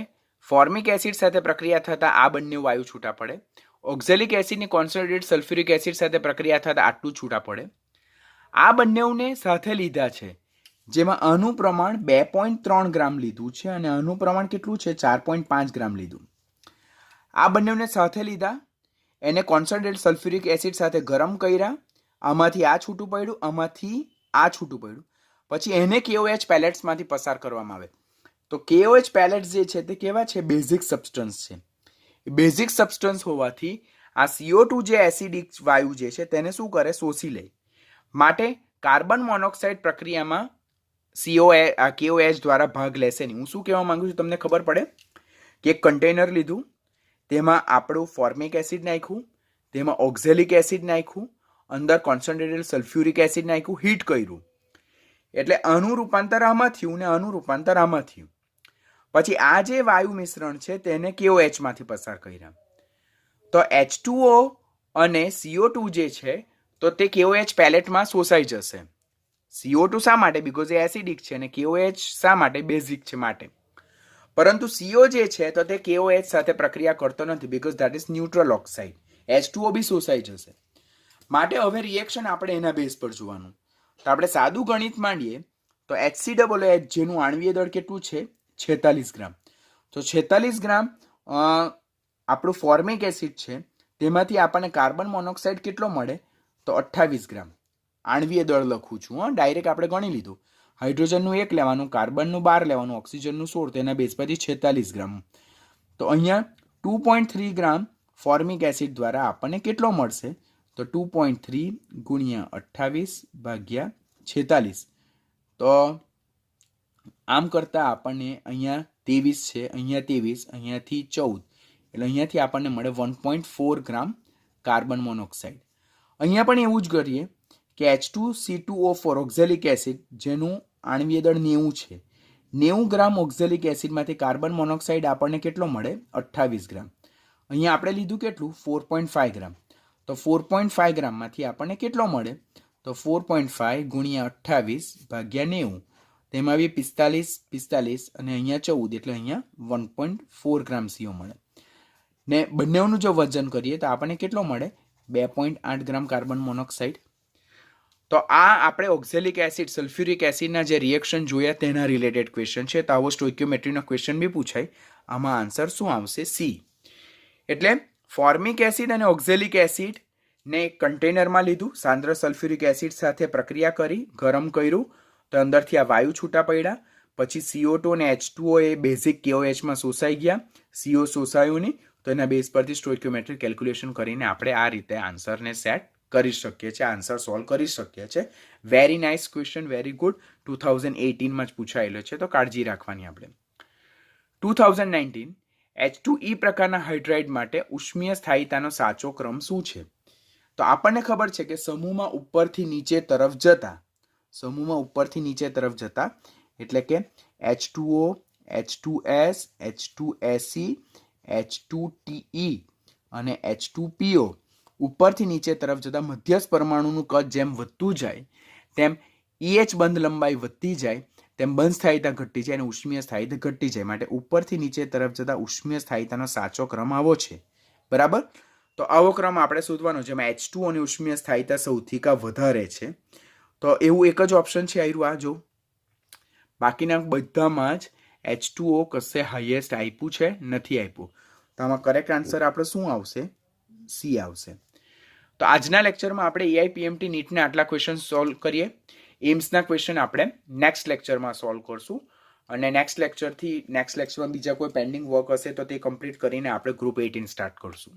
ફોર્મિક એસિડ સાથે પ્રક્રિયા થતાં આ બંને વાયુ છૂટા પડે. ઓક્ઝેલિક એસિડની કોન્સન્ટ્રેટેડ સલ્ફ્યુરિક એસિડ સાથે પ્રક્રિયા થતાં આટલું છૂટા પડે. આ બંનેને સાથે લીધા છે, જેમાં આનું પ્રમાણ 2.3 ગ્રામ લીધું છે અને આનું પ્રમાણ કેટલું છે? 4.5 ગ્રામ લીધું. આ બંનેને સાથે લીધા, એને કોન્સન્ટ્રેટેડ સલ્ફ્યુરિક એસિડ સાથે ગરમ કર્યા, આમાંથી આ છૂટું પડ્યું, આમાંથી આ છૂટું પડ્યું. પછી એને KOH પેલેટ્સમાંથી પસાર કરવામાં આવે. તો KOH પેલેટ્સ જે છે તે કેવા છે? બેઝિક સબસ્ટન્સ છે. બેઝિક સબસ્ટન્સ હોવાથી આ CO2 જે એસિડિક વાયુ જે છે તેને શું કરે? શોષી લે. માટે કાર્બન મોનોક્સાઇડ પ્રક્રિયામાં KOH દ્વારા ભાગ લેશે નહીં. હું શું કહેવા માંગુ છું તમને ખબર પડે કે એક કન્ટેનર લીધું, તેમાં આપણું ફોર્મિક એસિડ નાખ્યું, તેમાં ઓક્ઝેલિક એસિડ નાખ્યું, અંદર કોન્સન્ટ્રેટેડ સલ્ફ્યુરિક એસિડ નાખ્યું, હીટ કર્યું, એટલે આનું રૂપાંતર આમાં થયું ને આનું રૂપાંતર આમાં થયું. પછી આ જે વાયુ મિશ્રણ છે તેને KOH માંથી પસાર કર્યા. તો H2O અને CO2 જે છે તો તે KOH પેલેટમાં શોષાઈ જશે. CO2 શા માટે? બીકોઝ એ એસિડિક છે, અને KOH શા માટે? બેઝિક છે માટે. પરંતુ CO જે છે તો તે KOH સાથે પ્રક્રિયા કરતો નથી, because that is neutral oxide. H2O બી શોષાઈ જશે. માટે હવે રિએક્શન આપણે એના બેઝ પર જોવાનું. તો આપણે સાદું ગણિત માંડીએ તો HCOOH જેનું આણ્વીય દળ કેટલું છે? 46 ગ્રામ. તો 46 ગ્રામ આપણું ફોર્મિક એસિડ છે, તેમાંથી આપણને કાર્બન મોનોક્સાઇડ કેટલો મળે? તો 28 ગ્રામ. આણ્વીય દળ લખું છું, ડાયરેક્ટ આપણે ગણી લીધું. હાઇડ્રોજનનું 1 લેવાનું, કાર્બનનું 12 લેવાનું, ઓક્સિજનનું 16, તેના બેઝ પરથી 46 ગ્રામ. તો અહીંયા 2.3 ગ્રામ ફોર્મિક એસિડ દ્વારા આપણને કેટલો મળશે? તો 2.3 ગુણ્યા 28 ભાગ્યા 46. તો આમ કરતાં આપણને અહીંયા 23 છે, અહીંયા 23, અહીંયાથી 14, એટલે અહીંયાથી આપણને મળે 1.4 ગ્રામ કાર્બન મોનોક્સાઇડ. અહીંયા પણ એવું જ કરીએ કે H2C2O4 ઓક્ઝેલિક એસિડ જેનું આણ્વીય દળ 90 છે, 90 ગ્રામ ઓક્ઝેલિક એસિડમાંથી કાર્બન મોનોક્સાઇડ આપણને કેટલો મળે? 28 ગ્રામ. અહીંયા આપણે લીધું કેટલું? 4.5 ગ્રામ. તો 4.5 ગ્રામમાંથી આપણને કેટલો મળે? તો 4.5 ગુણ્યા 28 ભાગ્યા 90, તેમાં બી 45 અને અહીંયા 14, એટલે અહીંયા 1.4 ગ્રામ CO મળે. ને બંનેનું જો વજન કરીએ તો આપણને કેટલો મળે? 2.8 ગ્રામ કાર્બન મોનોક્સાઇડ. તો આ આપણે ઓક્ઝેલિક એસિડ સલ્ફ્યુરિક એસિડના જે રિએક્શન જોયા તેના રિલેટેડ ક્વેશ્ચન છે. તો આવો સ્ટોઇકિયોમેટ્રીનો ક્વેશ્ચન બી પૂછાય. આમાં આન્સર શું આવશે? સી. એટલે ફોર્મિક એસિડ અને ઓક્ઝેલિક એસિડ ને એક કન્ટેનરમાં લીધું, સાંદ્ર સલ્ફ્યુરિક એસિડ સાથે પ્રક્રિયા કરી, ગરમ કર્યું, તો અંદરથી આ વાયુ છૂટા પડ્યા. પછી CO2 અને H2O એ બેઝિક KOH માં શોષાઈ ગયા, CO શોષાયું નહીં, તો એના બેઝ પરથી સ્ટોઇકિયોમેટ્રિક કેલ્ક્યુલેશન કરીને આપણે આ રીતે આન્સરને સેટ કરી શકીએ છીએ, આન્સર સોલ્વ કરી શકીએ છીએ. Very nice question, very good. 2018માં જ પૂછાયેલો છે, તો કાળજી રાખવાની આપણે. 2019 H2E પ્રકારના હાઇડ્રાઇડ માટે ઉષ્મીય સ્થાયીતાનો સાચો ક્રમ શું છે? તો આપણને ખબર છે કે સમૂહમાં ઉપરથી નીચે તરફ જતા એટલે કે H2O, H2S, H2Se, H2TE અને H2PO ઉપરથી નીચે તરફ જતા મધ્યસ્થ પરમાણુનું કદ જેમ વધતું જાય તેમ EH બંધ લંબાઈ વધતી જાય તેમ બંધ સ્થાયીતા ઘટતી જાય અને ઉષ્મીય સ્થાયીતા ઘટતી જાય. માટે ઉપરથી નીચે તરફ જતા ઉષ્મીય સ્થાયીતાનો સાચો ક્રમ આવો છે. બરાબર? તો આવો ક્રમ આપણે શોધવાનો, જેમાં H2O ની ઉષ્મીય સ્થાયીતા સૌથી વધારે છે. તો એવું એક જ ઓપ્શન છે, આયરું આ જો. બાકીના બધામાં જ H2O કશે હાઈએસ્ટ આપ્યું છે? નથી આપ્યું. તો આમાં કરેક્ટ આન્સર આપણે શું આવશે? સી આવશે. તો આજના લેક્ચરમાં આપણે AIPMT નીટના આટલા ક્વેશ્ચન સોલ્વ કરીએ. એમ્સના ક્વેશ્ચન આપણે નેક્સ્ટ લેક્ચરમાં સોલ્વ કરશું, અને નેક્સ્ટ લેક્ચરમાં બીજા કોઈ પેન્ડિંગ વર્ક હશે તો તે કમ્પ્લીટ કરીને આપણે ગ્રુપ 18 સ્ટાર્ટ કરશું.